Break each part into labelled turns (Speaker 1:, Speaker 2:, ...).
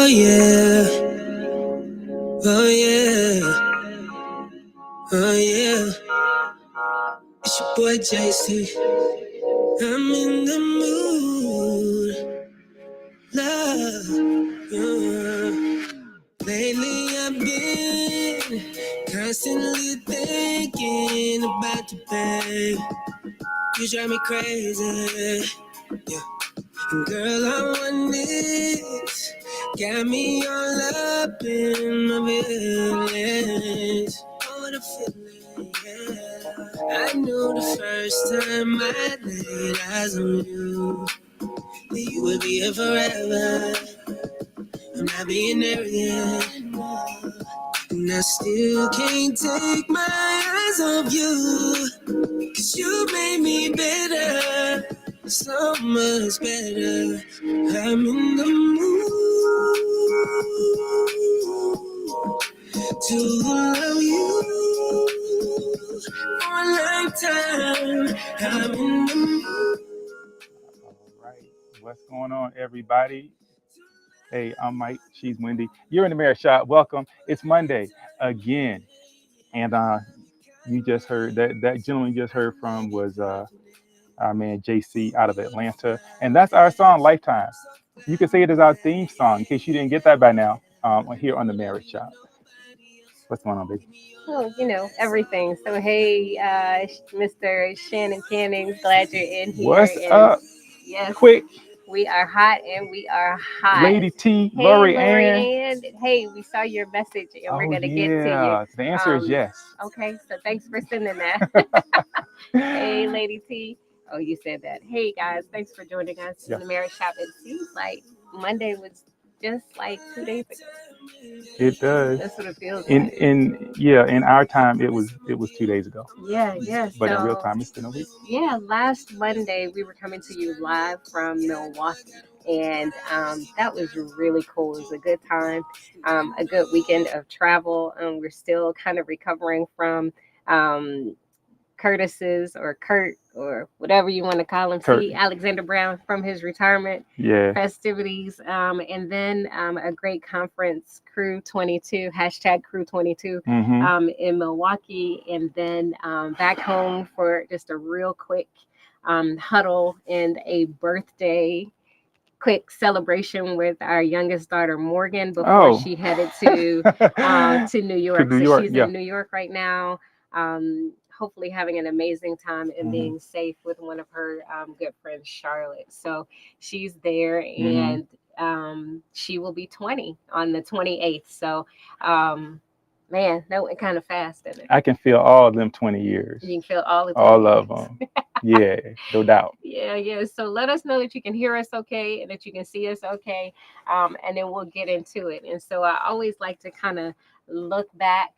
Speaker 1: Oh yeah, oh yeah, oh yeah. It's your boy JC. I'm in the mood, love. Lately I've been constantly thinking about you, babe. You drive me crazy, yeah. And girl, I want this. Got me all up in my feelings. Oh, what a feeling, yeah. I knew the first time I laid eyes on you that you would be here forever. I'm not being arrogant, and I still can't take my eyes off you. 'Cause you made me better, so much better. I'm in the mood to love you for a lifetime. I'm in the mood.
Speaker 2: All right. What's going on, everybody? Hey, I'm Mike. She's Wendy. You're in the Marriage Shop. Welcome. It's Monday again. And you just heard that gentleman you just heard from was our man JC out of Atlanta. And that's our song, Lifetime. You can say it as our theme song in case you didn't get that by now here on the Marriage Shop. What's going on, baby?
Speaker 3: Oh, everything. So, hey, Mr. Shannon Canning, glad you're in here.
Speaker 2: What's
Speaker 3: And
Speaker 2: up?
Speaker 3: yes,
Speaker 2: Quick,
Speaker 3: we are hot and we are hot.
Speaker 2: Lady T,
Speaker 3: Hey,
Speaker 2: Lori Ann.
Speaker 3: Lori Ann. Hey, we saw your message and we're
Speaker 2: Oh,
Speaker 3: going to get to you.
Speaker 2: yeah. The answer is yes.
Speaker 3: Okay, so thanks for sending that. Hey, Lady T. Oh, you said that. Hey, guys, thanks for joining us
Speaker 2: Yeah.
Speaker 3: in the Marriage Shop. It seems like Monday was just like 2 days ago.
Speaker 2: It does.
Speaker 3: That's what it feels
Speaker 2: In
Speaker 3: like.
Speaker 2: in our time it was 2 days ago.
Speaker 3: Yeah.
Speaker 2: But in real
Speaker 3: So,
Speaker 2: time it's been a week.
Speaker 3: yeah, last Monday we were coming to you live from Milwaukee, and that was really cool. It was a good time, a good weekend of travel. We're still kind of recovering from um, Curtis's or Kurt or whatever you want to call him,
Speaker 2: Kurt.
Speaker 3: T. Alexander Brown from his retirement
Speaker 2: Yeah.
Speaker 3: festivities, and then a great conference, Crew 22, hashtag Crew 22,
Speaker 2: Mm-hmm.
Speaker 3: in Milwaukee, and then back home for just a real quick huddle and a birthday quick celebration with our youngest daughter Morgan before
Speaker 2: Oh.
Speaker 3: she headed to New York.
Speaker 2: New
Speaker 3: So
Speaker 2: York,
Speaker 3: she's
Speaker 2: yeah.
Speaker 3: in New York right now. Hopefully having an amazing time and
Speaker 2: Mhm.
Speaker 3: being safe with one of her good friends, Charlotte. So she's there,
Speaker 2: Mhm.
Speaker 3: and she will be 20 on the 28th. So, man, that went kind of fast, didn't it?
Speaker 2: I can feel all of them 20 years.
Speaker 3: You can feel all the 20
Speaker 2: All of
Speaker 3: years.
Speaker 2: them. Yeah, no doubt.
Speaker 3: Yeah. So let us know that you can hear us okay and that you can see us okay. And then we'll get into it. And so I always like to kind of look back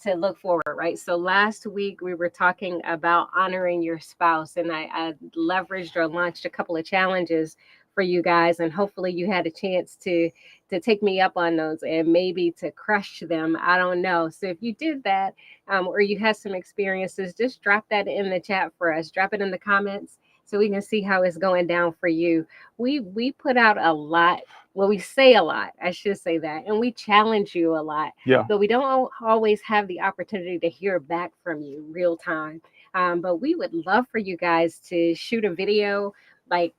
Speaker 3: to look forward, right? So last week we were talking about honoring your spouse, and I leveraged or launched a couple of challenges for you guys, and hopefully you had a chance to take me up on those and maybe to crush them. I don't know. So if you did that, or you had some experiences, just drop that in the chat for us. Drop it in the comments so we can see how it's going down for you. We put out a lot. Well, we say a lot, I should say that, and we challenge you a lot,
Speaker 2: Yeah.
Speaker 3: but we don't always have the opportunity to hear back from you real time. But we would love for you guys to shoot a video, like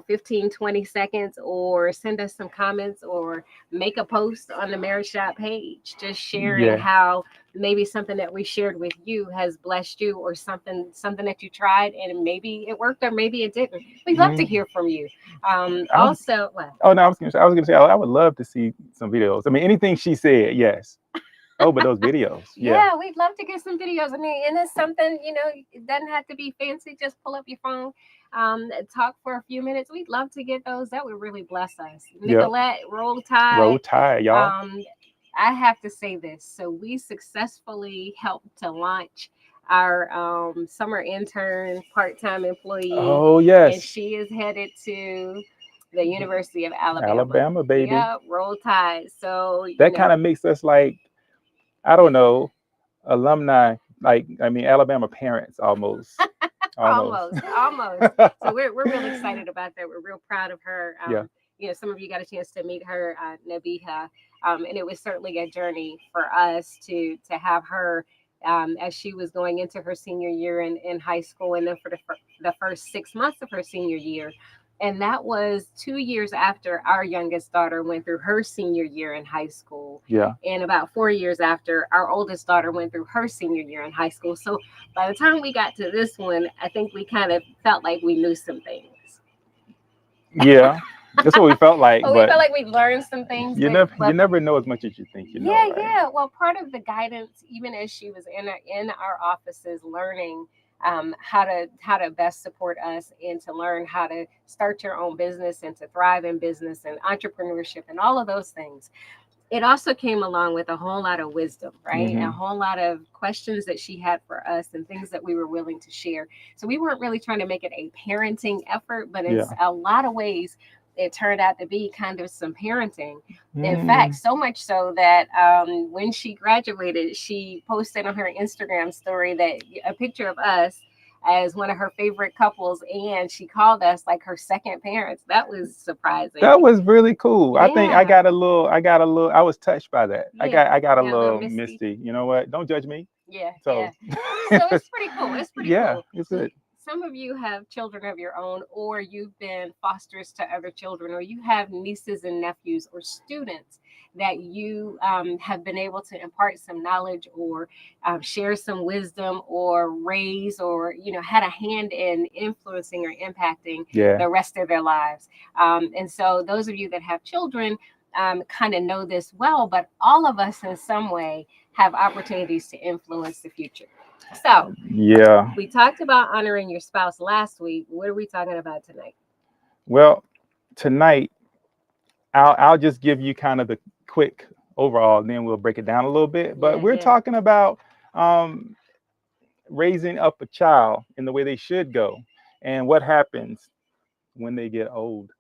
Speaker 3: 15, 20 seconds, or send us some comments, or make a post on the Marriage Shop page, just sharing
Speaker 2: Yeah.
Speaker 3: how maybe something that we shared with you has blessed you, or something that you tried and maybe it worked or maybe it didn't. We'd love to
Speaker 2: Mhm.
Speaker 3: hear from you.
Speaker 2: I was-
Speaker 3: Also, what?
Speaker 2: Oh no, I was gonna say I would love to see some videos. I mean anything she said, yes. Oh, but those videos. Yeah.
Speaker 3: Yeah, we'd love to get some videos. I mean, and it's something, it doesn't have to be fancy. Just pull up your phone, talk for a few minutes. We'd love to get those. That would really bless us.
Speaker 2: Yep.
Speaker 3: Nicolette, Roll
Speaker 2: Roll
Speaker 3: Tide.
Speaker 2: Tide, y'all.
Speaker 3: I have to say this. So we successfully helped to launch our summer intern part-time employee,
Speaker 2: Oh
Speaker 3: and
Speaker 2: yes.
Speaker 3: she is headed to the University of Alabama.
Speaker 2: Alabama, baby.
Speaker 3: Yeah, Roll Tide. So
Speaker 2: That kind of makes us like, I don't know, alumni, like I mean Alabama parents almost.
Speaker 3: almost. So we're real excited about that. We're real proud of her.
Speaker 2: Yeah.
Speaker 3: some of you got a chance to meet her, Nabiha, and it was certainly a journey for us to have her as she was going into her senior year in high school, and then for the first 6 months of her senior year. And that was 2 years after our youngest daughter went through her senior year in high school.
Speaker 2: Yeah.
Speaker 3: And about 4 years after our oldest daughter went through her senior year in high school. So by the time we got to this one, I think we kind of felt like we knew some things.
Speaker 2: Yeah. That's what we felt like,
Speaker 3: Well, we
Speaker 2: but
Speaker 3: felt like we learned some things,
Speaker 2: you never know as much as you think you know,
Speaker 3: yeah,
Speaker 2: right?
Speaker 3: yeah. Well, part of the guidance, even as she was in our offices learning how to best support us and to learn how to start your own business and to thrive in business and entrepreneurship and all of those things, it also came along with a whole lot of wisdom, right? A
Speaker 2: Hmm.
Speaker 3: whole lot of questions that she had for us and things that we were willing to share. So we weren't really trying to make it a parenting effort, but in
Speaker 2: Yeah.
Speaker 3: a lot of ways, it turned out to be kind of some parenting. In fact,
Speaker 2: Mm.
Speaker 3: so much so that when she graduated, she posted on her Instagram story that a picture of us as one of her favorite couples, and she called us like her second parents. That was surprising.
Speaker 2: That was really cool. I think
Speaker 3: Yeah,
Speaker 2: I was touched by that.
Speaker 3: yeah,
Speaker 2: I got a
Speaker 3: yeah, a little
Speaker 2: little
Speaker 3: misty.
Speaker 2: misty. You know what? Don't judge me.
Speaker 3: Yeah,
Speaker 2: So
Speaker 3: yeah. So it's pretty cool. It's pretty
Speaker 2: yeah,
Speaker 3: cool.
Speaker 2: it's good.
Speaker 3: Some of you have children of your own, or you've been fosters to other children, or you have nieces and nephews or students that you have been able to impart some knowledge or share some wisdom or raise or had a hand in influencing or impacting
Speaker 2: Yeah.
Speaker 3: the rest of their lives. And so those of you that have children kind of know this well, but all of us in some way have opportunities to influence the future. So
Speaker 2: Yeah.
Speaker 3: we talked about honoring your spouse last week. What are we talking about tonight?
Speaker 2: Well, tonight I'll just give you kind of the quick overall, and then we'll break it down a little bit. But
Speaker 3: Yeah,
Speaker 2: we're
Speaker 3: yeah.
Speaker 2: talking about um, raising up a child in the way they should go, and what happens when they get old.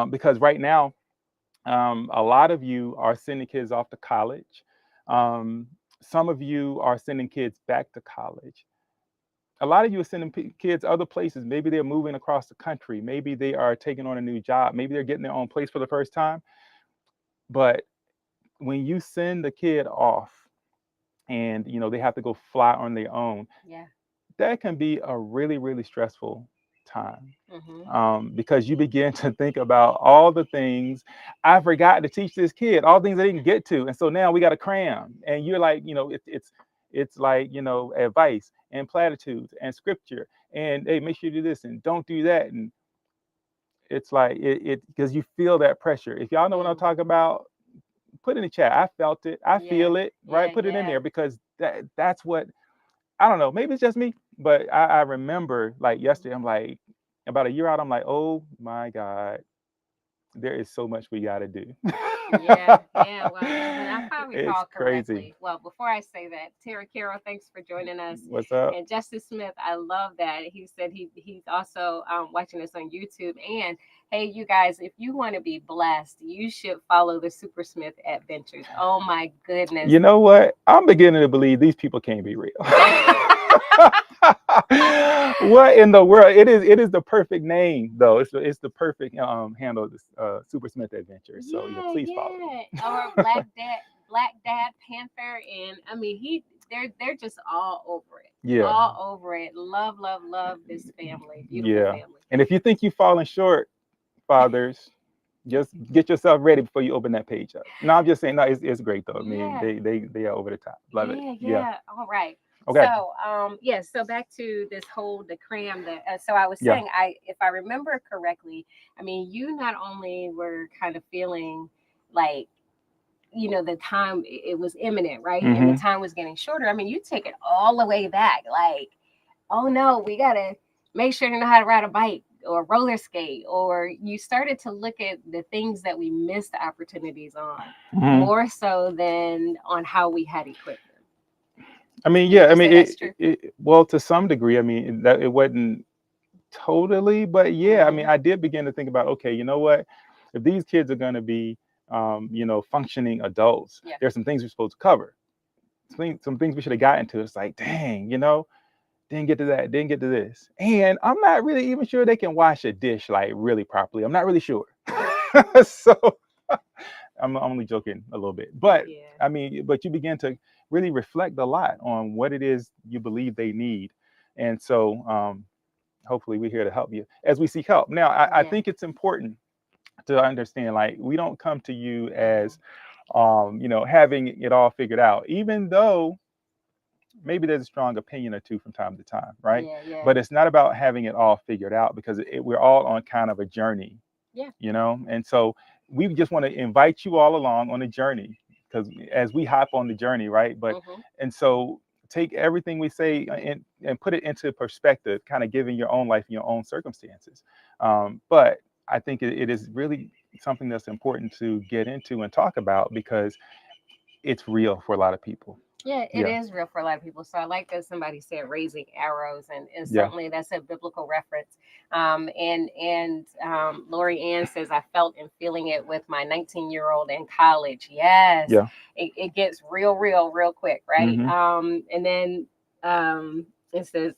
Speaker 2: Because right now, a lot of you are sending kids off to college. Um, some of you are sending kids back to college. A lot of you are sending kids other places. Maybe they're moving across the country. Maybe they are taking on a new job. Maybe they're getting their own place for the first time. But when you send the kid off and they have to go fly on their own,
Speaker 3: Yeah.
Speaker 2: that can be a really, really stressful time.
Speaker 3: Mm-hmm.
Speaker 2: Because you begin to think about all the things I forgot to teach this kid, all things I didn't get to, and so now we got to cram. And you're like, it's like advice and platitudes and scripture, and hey, make sure you do this and don't do that, and it's like it because you feel that pressure. If y'all know what I'm
Speaker 3: Mm.
Speaker 2: talking about, put in the chat. I felt it. I
Speaker 3: Yeah.
Speaker 2: feel it. Right?
Speaker 3: Yeah.
Speaker 2: Put it in
Speaker 3: Yeah.
Speaker 2: there because that's what I don't know. Maybe it's just me, but I remember like yesterday. I'm like, about a year out. I'm like, oh my god, there is so much we got to do.
Speaker 3: Yeah, yeah. Well, and if I
Speaker 2: It's
Speaker 3: recall
Speaker 2: crazy.
Speaker 3: correctly, well, before I say that, Tara Carroll, thanks for joining us.
Speaker 2: What's up?
Speaker 3: And Justice Smith, I love that. He said he's also watching us on YouTube. And hey, you guys, if you want to be blessed, you should follow the Super Smith Adventures. Oh my goodness.
Speaker 2: You know what? I'm beginning to believe these people can't be real. What in the world? It is the perfect name though. It's the perfect handle of this Super Smith Adventure. So
Speaker 3: Yeah,
Speaker 2: please follow.
Speaker 3: yeah. Or Black Dad Panther, and I mean they're just all over it.
Speaker 2: Yeah,
Speaker 3: All over it. Love, love, love this family. Beautiful
Speaker 2: yeah.
Speaker 3: family.
Speaker 2: And if you think you've fallen short, fathers, just get yourself ready before you open that page up. No, I'm just saying, no, it's great though. I mean,
Speaker 3: Yeah.
Speaker 2: they are over the top. Love it.
Speaker 3: Yeah,
Speaker 2: Yeah.
Speaker 3: yeah. All right.
Speaker 2: Okay.
Speaker 3: So, yes. So back to this whole the cram. That so I was
Speaker 2: Yeah.
Speaker 3: saying, if I remember correctly, I mean, you not only were kind of feeling like the time it was imminent, right, and the
Speaker 2: Hmm.
Speaker 3: time was getting shorter. I mean, you take it all the way back, like, oh no, we gotta make sure to know how to ride a bike or roller skate, or you started to look at the things that we missed opportunities on
Speaker 2: Hmm.
Speaker 3: more so than on how we had equipped them.
Speaker 2: I mean,
Speaker 3: Would
Speaker 2: yeah. I
Speaker 3: you
Speaker 2: mean,
Speaker 3: say that's true?
Speaker 2: well, to some degree. I mean, that it wasn't totally, but yeah. I mean,
Speaker 3: Mm-hmm.
Speaker 2: I did begin to think about, okay, you know what? If these kids are going to be, functioning adults,
Speaker 3: Yeah.
Speaker 2: there's some things we're supposed to cover. Some things we should have gotten to. It's like, dang, didn't get to that, didn't get to this. And I'm not really even sure they can wash a dish like really properly. I'm not really sure. So I'm only joking a little bit, but
Speaker 3: Yeah.
Speaker 2: I mean, but you begin to really reflect a lot on what it is you believe they need. And so hopefully we're here to help you as we seek help. Now, I
Speaker 3: Yeah.
Speaker 2: think it's important to understand, like, we don't come to you
Speaker 3: Mhm.
Speaker 2: as having it all figured out, even though maybe there's a strong opinion or two from time to time, right?
Speaker 3: Yeah. Yeah.
Speaker 2: But it's not about having it all figured out, because we're all on kind of a journey,
Speaker 3: Yeah.
Speaker 2: and so we just want to invite you all along on a journey, because as we hop on the journey, right? But
Speaker 3: Mhm.
Speaker 2: and so take everything we say and put it into perspective, kind of giving your own life and your own circumstances. But I think it is really something that's important to get into and talk about, because it's real for a lot of people.
Speaker 3: Yeah, it
Speaker 2: Yeah.
Speaker 3: is real for a lot of people. So I like that somebody said raising arrows, and
Speaker 2: Yeah.
Speaker 3: certainly that's a biblical reference. And Lori Ann says, I felt and feeling it with my 19-year-old in college. Yes,
Speaker 2: Yeah.
Speaker 3: it gets real quick, right?
Speaker 2: Hmm.
Speaker 3: And then it says,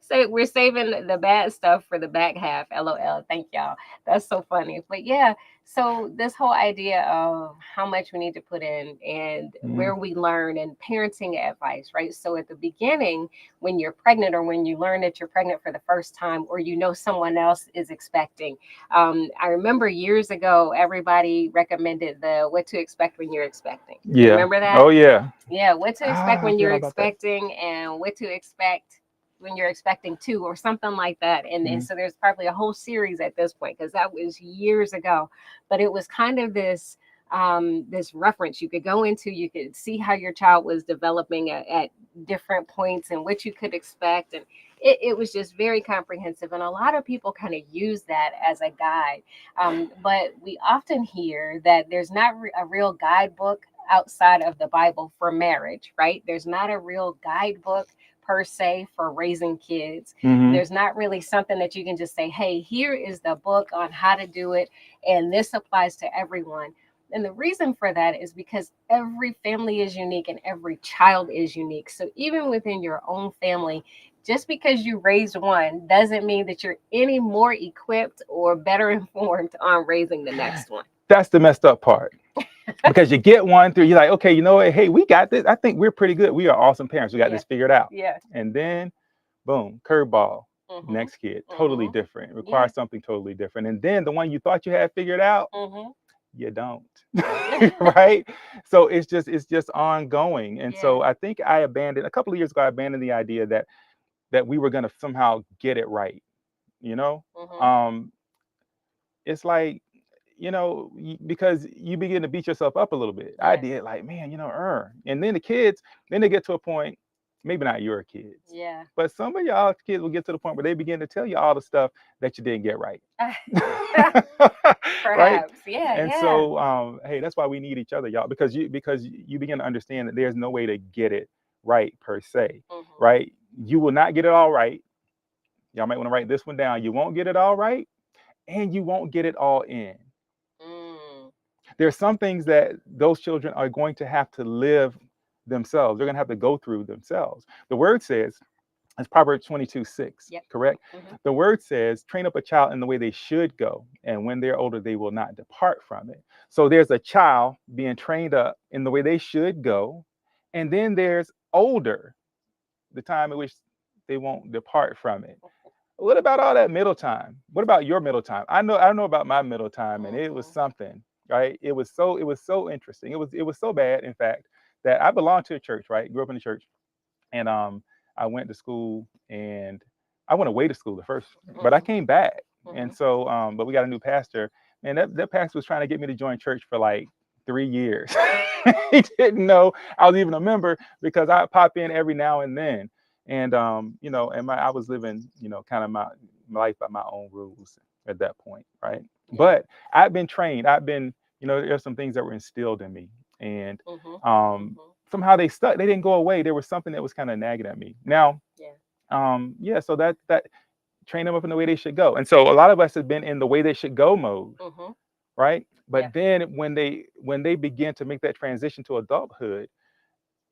Speaker 3: so we're saving the bad stuff for the back half. LOL. Thank y'all. That's so funny. But yeah, so this whole idea of how much we need to put in and
Speaker 2: Hmm.
Speaker 3: where we learn and parenting advice, right? So at the beginning, when you're pregnant or when you learn that you're pregnant for the first time, or someone else is expecting. I remember years ago, everybody recommended the what to expect when you're expecting. You
Speaker 2: Yeah.
Speaker 3: remember that?
Speaker 2: Oh yeah.
Speaker 3: Yeah, what to expect
Speaker 2: I
Speaker 3: when
Speaker 2: forgot
Speaker 3: you're
Speaker 2: about that.
Speaker 3: expecting and what to expect when you're expecting two or something like that. And
Speaker 2: Hmm.
Speaker 3: so there's probably a whole series at this point because that was years ago. But it was kind of this reference you could go into, you could see how your child was developing at different points and what you could expect. And it was just very comprehensive. And a lot of people kind of use that as a guide. But we often hear that there's not a real guidebook outside of the Bible for marriage, right? There's not a real guidebook per se for raising kids.
Speaker 2: Hmm.
Speaker 3: There's not really something that you can just say, hey, here is the book on how to do it, and this applies to everyone. And the reason for that is because every family is unique and every child is unique. So even within your own family, just because you raised one doesn't mean that you're any more equipped or better informed on raising the next one.
Speaker 2: That's the messed up part. Because you get one through, you're like, okay, you know what? Hey, we got this. I think we're pretty good. We are awesome parents. We got
Speaker 3: Yeah,
Speaker 2: this figured out.
Speaker 3: yeah.
Speaker 2: And then, boom, curveball.
Speaker 3: Mhm.
Speaker 2: Next kid, totally
Speaker 3: Mhm.
Speaker 2: different.
Speaker 3: Yeah.
Speaker 2: Requires something totally different. And then the one you thought you had figured out,
Speaker 3: Mhm.
Speaker 2: you don't. Right? So it's just ongoing. And
Speaker 3: Yeah.
Speaker 2: so I think I abandoned a couple of years ago. I abandoned the idea that we were gonna somehow get it right. You know,
Speaker 3: Mhm.
Speaker 2: um, it's like, because you begin to beat yourself up a little bit. I
Speaker 3: Yeah.
Speaker 2: did, like, man, and then the kids, then they get to a point, maybe not your kids,
Speaker 3: Yeah.
Speaker 2: but some of y'all kids will get to the point where they begin to tell you all the stuff that you didn't get right. Right?
Speaker 3: Perhaps. Yeah.
Speaker 2: And
Speaker 3: Yeah.
Speaker 2: so, hey, that's why we need each other, y'all, because you begin to understand that there's no way to get it right per se,
Speaker 3: Mhm.
Speaker 2: right? You will not get it all right. Y'all might want to write this one down. You won't get it all right, and you won't get it all in.
Speaker 3: Mm.
Speaker 2: There's some things that those children are going to have to live themselves. They're going to have to go through themselves. The word says, it's Proverbs 22:6,
Speaker 3: Yep.
Speaker 2: correct?
Speaker 3: Mhm.
Speaker 2: The word says, train up a child in the way they should go, and when they're older, they will not depart from it. So there's a child being trained up in the way they should go, and then there's older, the time in which they won't depart from it. What about all that middle time? What about your middle time? I know about my middle time, and it was
Speaker 3: Mhm.
Speaker 2: something, right? It was so interesting. It was so bad, in fact, that I belonged to a church, right? Grew up in the church, and I went to school, and I went away to school at first, but I
Speaker 3: Mhm.
Speaker 2: came back, and
Speaker 3: Mhm.
Speaker 2: so but we got a new pastor, and that pastor was trying to get me to join church for like 3 years. He didn't know I was even a member because I pop in every now and then, and I was living, kind of my life by my own rules at that point, right?
Speaker 3: Yeah.
Speaker 2: But I've been trained. There's some things that were instilled in me, and
Speaker 3: Mhm.
Speaker 2: um,
Speaker 3: Mhm.
Speaker 2: somehow they stuck. They didn't go away. There was something that was kind of nagging at me. Now,
Speaker 3: Yeah.
Speaker 2: yeah. So that train them up in the way they should go. And so a lot of us have been in the way they should go mode,
Speaker 3: Mhm.
Speaker 2: right?
Speaker 3: Yeah.
Speaker 2: But then when they begin to make that transition to adulthood,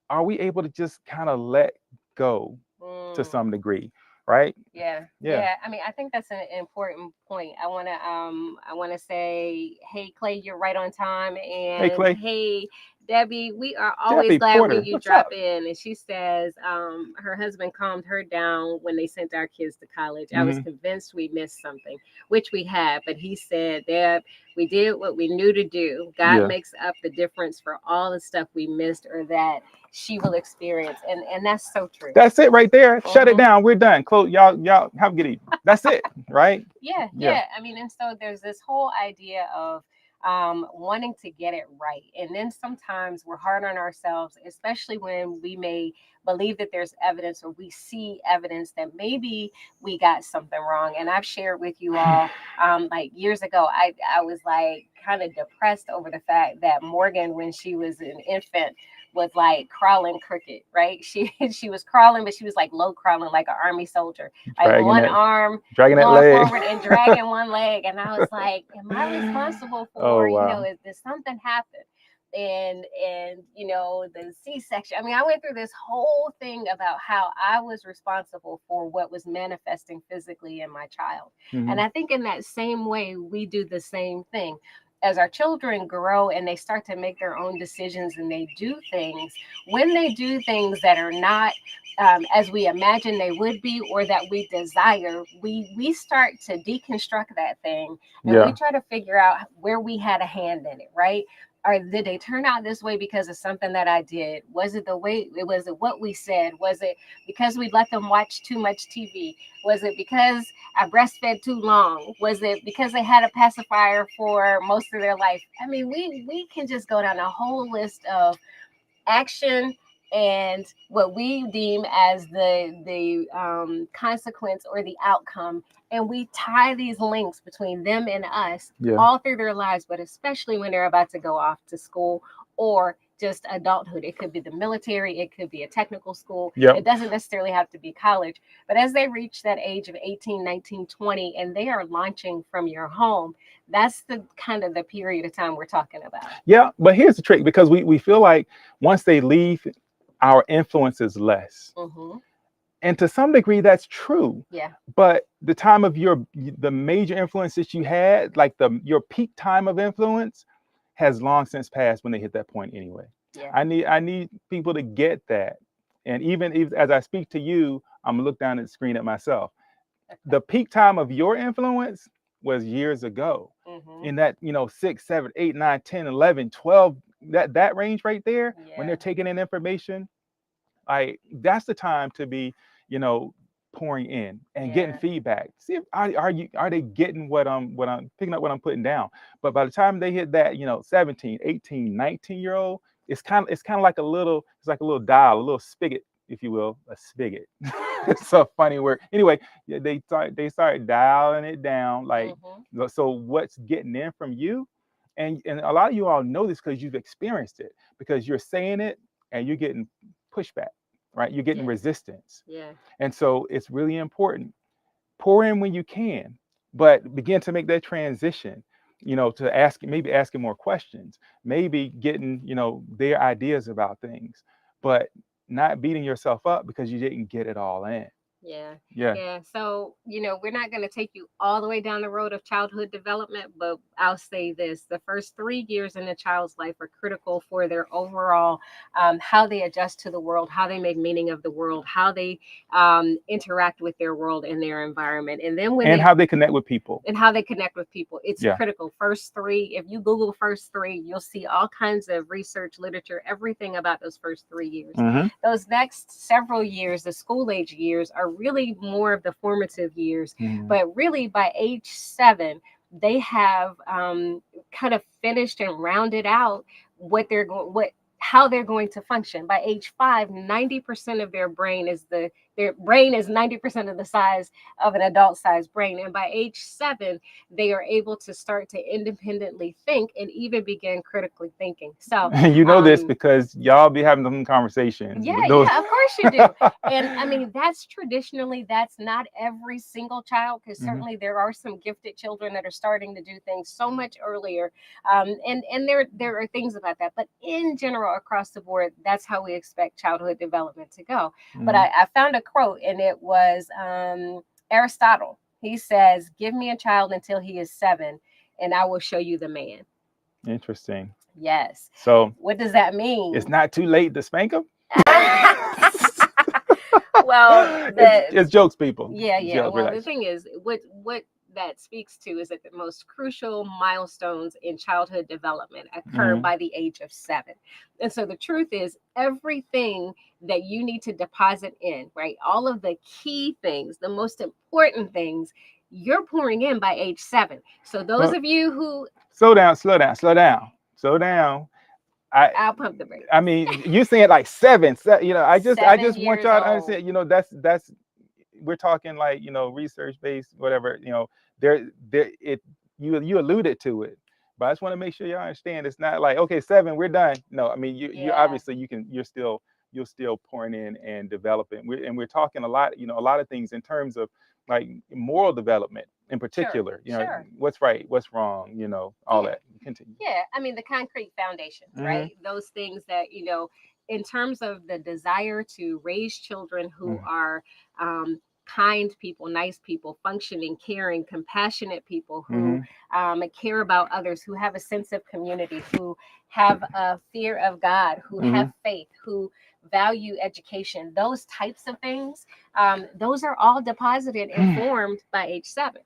Speaker 2: are we able to just kind of let go to
Speaker 3: Mm.
Speaker 2: some degree? right?
Speaker 3: Yeah,
Speaker 2: Yeah.
Speaker 3: yeah. I mean, I think that's an important point. I wanna say, hey Clay, you're right on time,
Speaker 2: Hey,
Speaker 3: and
Speaker 2: Clay.
Speaker 3: hey Debbie, we are always
Speaker 2: Debbie
Speaker 3: glad when
Speaker 2: Porter,
Speaker 3: you
Speaker 2: what's
Speaker 3: drop
Speaker 2: up?
Speaker 3: in. And she says, her husband calmed her down when they sent our kids to college. I was
Speaker 2: Hmm.
Speaker 3: convinced we missed something, which we had, but he said, Deb, we did what we knew to do. God
Speaker 2: Yeah.
Speaker 3: makes up the difference for all the stuff we missed or that she will experience, and that's so true.
Speaker 2: That's it right there. Shut it
Speaker 3: Mhm.
Speaker 2: down. We're done. Close. Y'all have a good evening. That's it, right?
Speaker 3: Yeah,
Speaker 2: Yeah.
Speaker 3: yeah. I mean, and so there's this whole idea of wanting to get it right. And then sometimes we're hard on ourselves, especially when we may believe that there's evidence or we see evidence that maybe we got something wrong. And I've shared with you all, like years ago, I was like kind of depressed over the fact that Morgan, when she was an infant, was like crawling crooked, right? She was crawling, but she was like low crawling, like an army soldier, like
Speaker 2: Dragging
Speaker 3: one
Speaker 2: that,
Speaker 3: arm
Speaker 2: dragging that
Speaker 3: going
Speaker 2: leg.
Speaker 3: forward and dragging one leg. And I was like, am I responsible
Speaker 2: Oh
Speaker 3: for,
Speaker 2: wow.
Speaker 3: is did something happen? And the C-section. I mean, I went through this whole thing about how I was responsible for what was manifesting physically in my child. And
Speaker 2: Hmm.
Speaker 3: I think in that same way, we do the same thing. As our children grow and they start to make their own decisions and they do things, when they do things that are not as we imagine they would be or that we desire, we start to deconstruct that thing and we
Speaker 2: Yeah.
Speaker 3: try to figure out where we had a hand in it, right? Or did they turn out this way because of something that I did? Was it the way it was? It what we said? Was it because we let them watch too much TV? Was it because I breastfed too long? Was it because they had a pacifier for most of their life? I mean, we can just go down a whole list of action and what we deem as the consequence or the outcome, and we tie these links between them and us
Speaker 2: Yeah.
Speaker 3: all through their lives, but especially when they're about to go off to school or just adulthood. It could be the military, it could be a technical school,
Speaker 2: Yep.
Speaker 3: it doesn't necessarily have to be college. But as they reach that age of 18, 19, 20, and they are launching from your home, that's the kind of the period of time we're talking about.
Speaker 2: Yeah. But here's the trick, because we feel like once they leave, our influence is less.
Speaker 3: Hmm.
Speaker 2: And to some degree that's true.
Speaker 3: Yeah.
Speaker 2: But the time of the major influence that you had, like your peak time of influence, has long since passed when they hit that point anyway.
Speaker 3: Yeah.
Speaker 2: I need people to get that. And even if, as I speak to you, I'm gonna look down at the screen at myself. The peak time of your influence was years ago,
Speaker 3: Hmm.
Speaker 2: in that 6, 7, 8, 9, 10, 11, 12, that range right there, when
Speaker 3: Yeah.
Speaker 2: they're taking in information. That's the time to be, you know, pouring in and getting
Speaker 3: Yeah.
Speaker 2: feedback. See if are they getting what I'm picking up, what I'm putting down. But by the time they hit that, 17, 18, 19-year old, it's kind of like a little dial, a little spigot, if you will, a spigot. It's a funny word. Anyway, yeah, they start dialing it down, like,
Speaker 3: Hmm.
Speaker 2: so what's getting in from you, and a lot of you all know this because you've experienced it, because you're saying it and you're getting pushback, right? You're getting
Speaker 3: Yeah.
Speaker 2: resistance.
Speaker 3: Yeah.
Speaker 2: And so it's really important. Pour in when you can, but begin to make that transition, to maybe asking more questions, maybe getting, their ideas about things, but not beating yourself up because you didn't get it all in.
Speaker 3: Yeah.
Speaker 2: Yeah.
Speaker 3: Yeah. So, we're not going to take you all the way down the road of childhood development, but I'll say this: the first 3 years in a child's life are critical for their overall, how they adjust to the world, how they make meaning of the world, how they interact with their world and their environment. And then when
Speaker 2: And
Speaker 3: they
Speaker 2: how they connect with people.
Speaker 3: and how they connect with people. It's
Speaker 2: Yeah.
Speaker 3: critical. First three, if you Google first three, you'll see all kinds of research, literature, everything about those first 3 years.
Speaker 2: Hmm.
Speaker 3: Those next several years, the school age years, are really more of the formative years.
Speaker 2: Hmm.
Speaker 3: But really, by age 7, they have kind of finished and rounded out how they're going to function. By age 5, 90% of their brain is 90% of the size of an adult sized brain. And by age 7, they are able to start to independently think and even begin critically thinking. So,
Speaker 2: And you know this
Speaker 3: um,
Speaker 2: because y'all be having them conversations
Speaker 3: yeah,
Speaker 2: with those.
Speaker 3: yeah, of course you do. And I mean, that's not every single child, because
Speaker 2: Hmm.
Speaker 3: certainly there are some gifted children that are starting to do things so much earlier. And there are things about that. But in general, across the board, that's how we expect childhood development to go. But
Speaker 2: Hmm.
Speaker 3: I found a quote, and it was Aristotle. He says, "Give me a child until he is 7, and I will show you the man."
Speaker 2: Interesting.
Speaker 3: Yes.
Speaker 2: So
Speaker 3: What does that mean?
Speaker 2: it's not too late to spank them.
Speaker 3: Well,
Speaker 2: it's jokes, people.
Speaker 3: yeah,
Speaker 2: It's
Speaker 3: yeah.
Speaker 2: jokes,
Speaker 3: Well, the
Speaker 2: relax.
Speaker 3: thing is, what that speaks to is that the most crucial milestones in childhood development occur
Speaker 2: Mhm.
Speaker 3: by the age of 7. And so the truth is, everything that you need to deposit in, right? All of the key things, the most important things, you're pouring in by age 7. So those
Speaker 2: Well,
Speaker 3: of you who,
Speaker 2: slow down, slow down, slow down, slow down.
Speaker 3: I'll pump the brakes.
Speaker 2: I mean, you saying like 7, you know, I just
Speaker 3: 7
Speaker 2: want
Speaker 3: years
Speaker 2: y'all to
Speaker 3: old.
Speaker 2: understand, you know, that's we're talking like, you know, research based, whatever, you know, there it you alluded to it, but I just want to make sure y'all understand it's not like, okay, 7, we're done. No, I mean, you
Speaker 3: Yeah.
Speaker 2: obviously you're still pouring in and developing. We're talking a lot, you know, a lot of things in terms of like moral development in particular, you know,
Speaker 3: Sure.
Speaker 2: what's right, what's wrong, you know, all
Speaker 3: Yeah.
Speaker 2: that. Continue.
Speaker 3: Yeah, I mean the concrete foundations,
Speaker 2: Mhm.
Speaker 3: right? Those things that, in terms of the desire to raise children who
Speaker 2: Mhm.
Speaker 3: are kind people, nice people, functioning, caring, compassionate people who care about others, who have a sense of community, who have a fear of God, who have faith, who value education. Those types of things, those are all deposited and formed by age 7.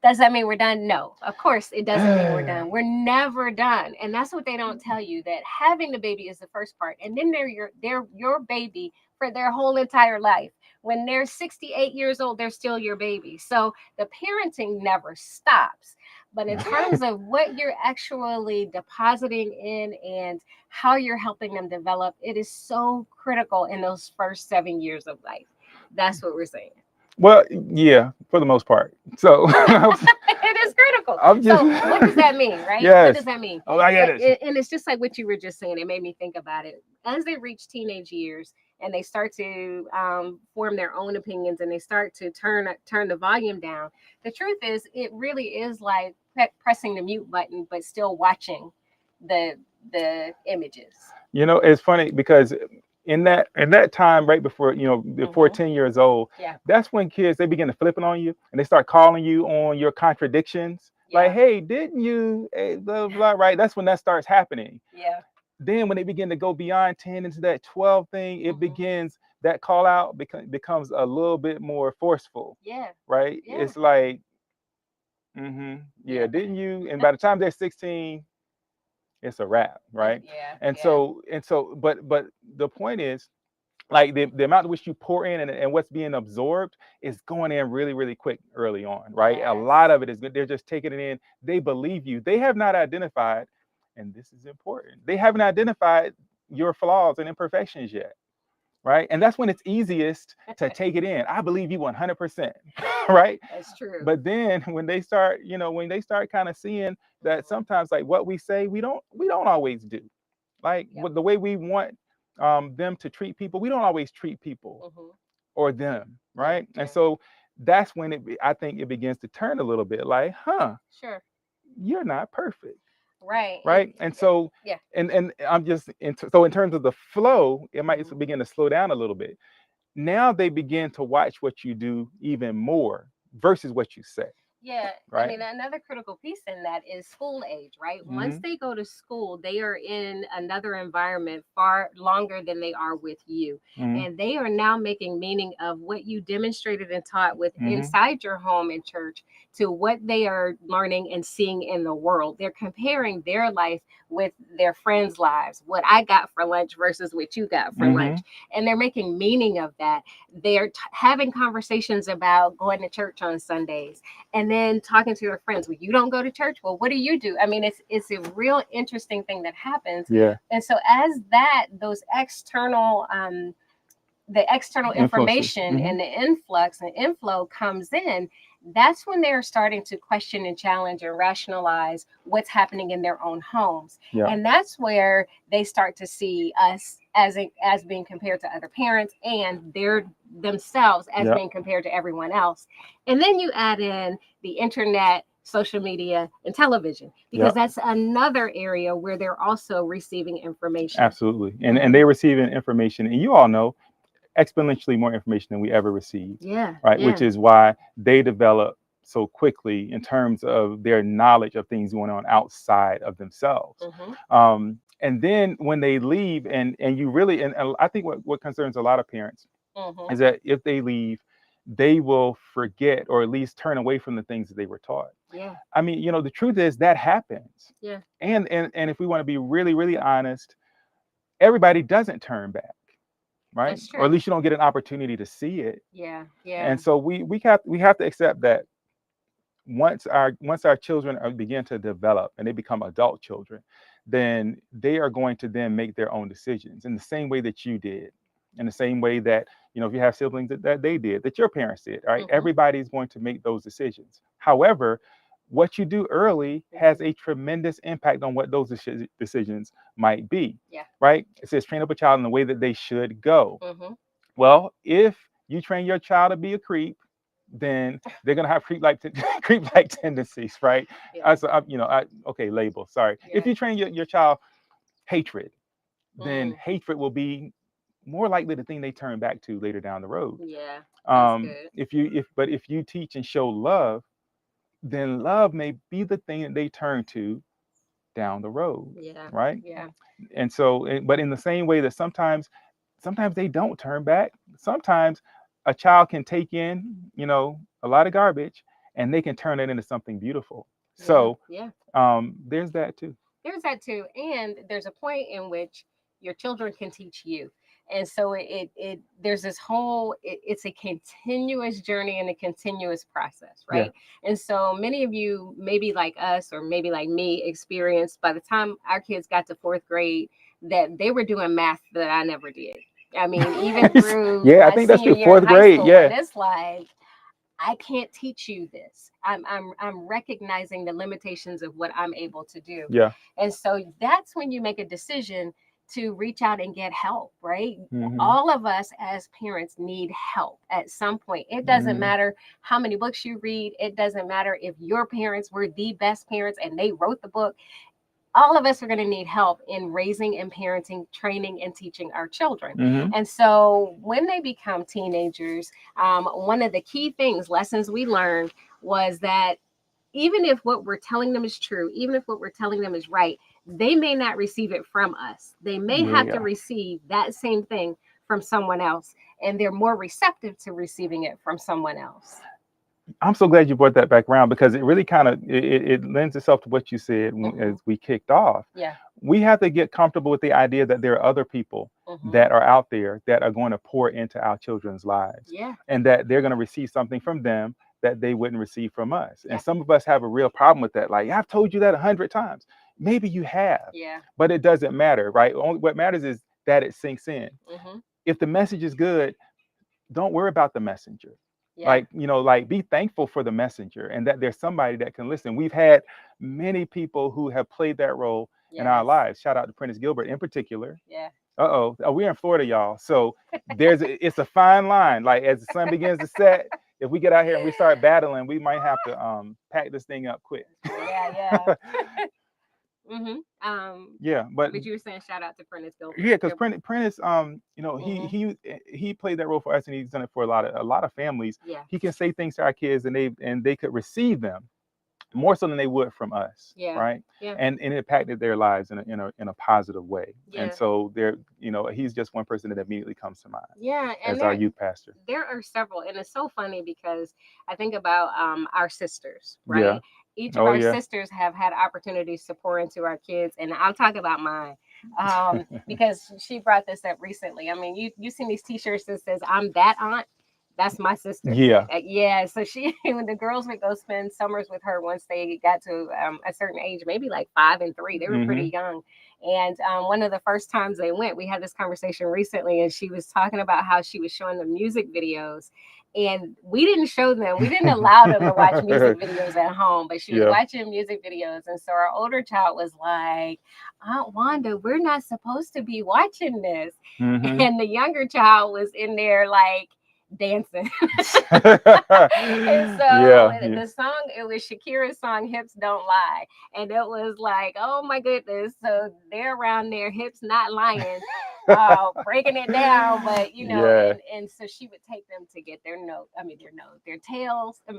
Speaker 3: Does that mean we're done? No, of course it doesn't mean we're done. We're never done. And that's what they don't tell you, that having the baby is the first part. And then they're your baby for their whole entire life. When they're 68 years old, they're still your baby. So the parenting never stops. But in terms of what you're actually depositing in and how you're helping them develop, it is so critical in those first 7 years of life. That's what we're saying.
Speaker 2: Well, yeah, for the most part. So
Speaker 3: It is critical.
Speaker 2: I'm just
Speaker 3: So what does that mean, right? What
Speaker 2: yes.
Speaker 3: does that mean?
Speaker 2: Oh, I get it.
Speaker 3: And it's just like what you were just saying. It made me think about it. As they reach teenage years and they start to form their own opinions and they start to turn the volume down, the truth is it really is like pressing the mute button, but still watching the images.
Speaker 2: You know, it's funny because in that time right before, you know, before 10 years old,
Speaker 3: Yeah.
Speaker 2: that's when kids they begin to flipping on you and they start calling you on your contradictions. Like,
Speaker 3: Yeah.
Speaker 2: hey, didn't you blah blah, right? That's when that starts happening.
Speaker 3: Yeah.
Speaker 2: Then when they begin to go beyond 10 into that 12 thing, it begins that call out becomes a little bit more forceful.
Speaker 3: Yeah.
Speaker 2: Right?
Speaker 3: Yeah.
Speaker 2: It's like, yeah, didn't you? And by the time they're 16, it's a wrap, right?
Speaker 3: Yeah.
Speaker 2: And
Speaker 3: Yeah.
Speaker 2: so, but the point is, like the amount to which you pour in and what's being absorbed is going in really, really quick early on, right? A
Speaker 3: Yes.
Speaker 2: lot of it is good. They're just taking it in. They believe you. They have not identified, and this is important. They haven't identified your flaws and imperfections yet. Right. And that's when it's easiest to take it in. I believe you 100%. Right.
Speaker 3: That's true.
Speaker 2: But then when they start, you know, when they start kind of seeing that sometimes like what we say, we don't always do. Like
Speaker 3: Yep.
Speaker 2: the way we want them to treat people, we don't always treat people or them. Right.
Speaker 3: Yeah.
Speaker 2: And so that's when I think it begins to turn a little bit like,
Speaker 3: Sure.
Speaker 2: you're not perfect.
Speaker 3: Right.
Speaker 2: Right. And so,
Speaker 3: Yeah.
Speaker 2: and I'm just, so in terms of the flow, it might
Speaker 3: Mhm.
Speaker 2: begin to slow down a little bit. Now they begin to watch what you do even more versus what you say.
Speaker 3: Yeah, I
Speaker 2: Right.
Speaker 3: mean, another critical piece in that is school age, right? Once
Speaker 2: Mhm.
Speaker 3: they go to school, they are in another environment far longer than they are with you.
Speaker 2: Mhm.
Speaker 3: And they are now making meaning of what you demonstrated and taught with
Speaker 2: Mhm.
Speaker 3: inside your home and church to what they are learning and seeing in the world. They're comparing their life with their friends' lives, what I got for lunch versus what you got for lunch.
Speaker 2: Mhm.
Speaker 3: And they're making meaning of that. They're having conversations about going to church on Sundays and then talking to your friends. Well, you don't go to church. Well, what do you do? I mean, it's a real interesting thing that happens.
Speaker 2: Yeah.
Speaker 3: And so as those external the external
Speaker 2: Influences.
Speaker 3: information
Speaker 2: Mhm.
Speaker 3: and the influx and inflow comes in, that's when they're starting to question and challenge and rationalize what's happening in their own homes.
Speaker 2: Yeah.
Speaker 3: And that's where they start to see us as being compared to other parents and their themselves as
Speaker 2: Yeah.
Speaker 3: being compared to everyone else. And then you add in the internet, social media, and television, because
Speaker 2: Yeah.
Speaker 3: that's another area where they're also receiving information.
Speaker 2: Absolutely. And they're receiving information, and you all know exponentially more information than we ever received,
Speaker 3: Yeah.
Speaker 2: right?
Speaker 3: Yeah.
Speaker 2: Which is why they develop so quickly in terms of their knowledge of things going on outside of themselves. And then when they leave, and you really, and I think what concerns a lot of parents is that if they leave, they will forget or at least turn away from the things that they were taught.
Speaker 3: Yeah.
Speaker 2: I mean, the truth is that happens.
Speaker 3: Yeah.
Speaker 2: And if we want to be really, really honest, everybody doesn't turn back, right?
Speaker 3: That's
Speaker 2: Or at
Speaker 3: true.
Speaker 2: least you don't get an opportunity to see it.
Speaker 3: Yeah. Yeah.
Speaker 2: And so we have to accept that once our children begin to develop and they become adult children, then they are going to then make their own decisions in the same way that you did, in the same way that if you have siblings that they did, that your parents did, right? Everybody's going to make those decisions. However, what you do early has a tremendous impact on what those decisions might be.
Speaker 3: Yeah.
Speaker 2: Right? It says train up a child in the way that they should go. Well, if you train your child to be a creep, then they're gonna have creep-like tendencies, right?
Speaker 3: Yeah.
Speaker 2: Okay, label. Sorry.
Speaker 3: Yeah.
Speaker 2: If you train your child hatred, then
Speaker 3: Mm.
Speaker 2: hatred will be more likely the thing they turn back to later down the road.
Speaker 3: Yeah. That's good.
Speaker 2: If you teach and show love, then love may be the thing that they turn to down the road,
Speaker 3: Yeah.
Speaker 2: right?
Speaker 3: Yeah.
Speaker 2: And so, but in the same way that sometimes they don't turn back. Sometimes a child can take in, a lot of garbage, and they can turn it into something beautiful. So
Speaker 3: Yeah.
Speaker 2: there's that too.
Speaker 3: There's that too, and there's a point in which your children can teach you, and so it there's this whole it's a continuous journey and a continuous process,
Speaker 2: Yeah.
Speaker 3: right? And so many of you, maybe like us or maybe like me, experienced by the time our kids got to fourth grade that they were doing math that I never did. I mean, even through
Speaker 2: Yeah, I
Speaker 3: my
Speaker 2: think that's
Speaker 3: senior
Speaker 2: through
Speaker 3: year in
Speaker 2: fourth
Speaker 3: high
Speaker 2: grade.
Speaker 3: school,
Speaker 2: Yeah.
Speaker 3: and it's like I can't teach you this. I'm recognizing the limitations of what I'm able to do.
Speaker 2: Yeah.
Speaker 3: And so that's when you make a decision to reach out and get help, right?
Speaker 2: Mhm.
Speaker 3: All of us as parents need help at some point. It doesn't
Speaker 2: Mhm.
Speaker 3: matter how many books you read. It doesn't matter if your parents were the best parents and they wrote the book. All of us are going to need help in raising and parenting, training, and teaching our children.
Speaker 2: Mhm.
Speaker 3: And so when they become teenagers, one of the key lessons we learned was that even if what we're telling them is true, even if what we're telling them is right, they may not receive it from us. They may have to
Speaker 2: Yeah.
Speaker 3: receive that same thing from someone else, and they're more receptive to receiving it from someone else.
Speaker 2: I'm so glad you brought that back around because it really kind of it lends itself to what you said as we kicked off.
Speaker 3: Yeah.
Speaker 2: We have to get comfortable with the idea that there are other people that are out there that are going to pour into our children's lives.
Speaker 3: Yeah.
Speaker 2: And that they're going to receive something from them that they wouldn't receive from us.
Speaker 3: Yeah.
Speaker 2: And some of us have a real problem with that. Like, I've told you that 100 times. Maybe you have.
Speaker 3: Yeah.
Speaker 2: But it doesn't matter, right? Only what matters is that it sinks in. If the message is good, don't worry about the messenger.
Speaker 3: Yeah.
Speaker 2: Like be thankful for the messenger and that there's somebody that can listen. We've had many people who have played that role in our lives. Shout out to Prentice Gilbert in particular.
Speaker 3: Yeah.
Speaker 2: We're in Florida, y'all. So it's a fine line. Like as the sun begins to set, if we get out here and we start battling, we might have to pack this thing up quick.
Speaker 3: Yeah.
Speaker 2: Yeah, but
Speaker 3: you were saying shout out to Prentice Gilbert.
Speaker 2: yeah, because Prentice, he played that role for us, and he's done it for a lot of families.
Speaker 3: Yeah.
Speaker 2: He can say things to our kids, and they could receive them more so than they would from us.
Speaker 3: Yeah.
Speaker 2: Right.
Speaker 3: Yeah.
Speaker 2: And it impacted their lives in a positive way.
Speaker 3: Yeah.
Speaker 2: And so he's just one person that immediately comes to mind.
Speaker 3: Yeah. And
Speaker 2: as our youth pastor.
Speaker 3: There are several, and it's so funny because I think about our sisters, right?
Speaker 2: Yeah.
Speaker 3: Each of our sisters have had opportunities to pour into our kids, and I'll talk about mine because she brought this up recently. I mean, you seen these T-shirts that says "I'm that aunt." That's my sister.
Speaker 2: Yeah.
Speaker 3: Yeah. So when the girls would go spend summers with her once they got to a certain age, maybe like 5 and 3, they were pretty young. And one of the first times they went, we had this conversation recently, and she was talking about how she was showing them music videos. And we didn't show them, we didn't allow them to watch music videos at home, but she was watching music videos. And so our older child was like, Aunt Wanda, we're not supposed to be watching this. And the younger child was in there like dancing. And so
Speaker 2: Yeah, yeah.
Speaker 3: the song, it was Shakira's song "Hips Don't Lie," and it was like, oh my goodness, so they're around there, hips not lying, breaking it down. But
Speaker 2: Yeah.
Speaker 3: and so she would take them to get their tails, their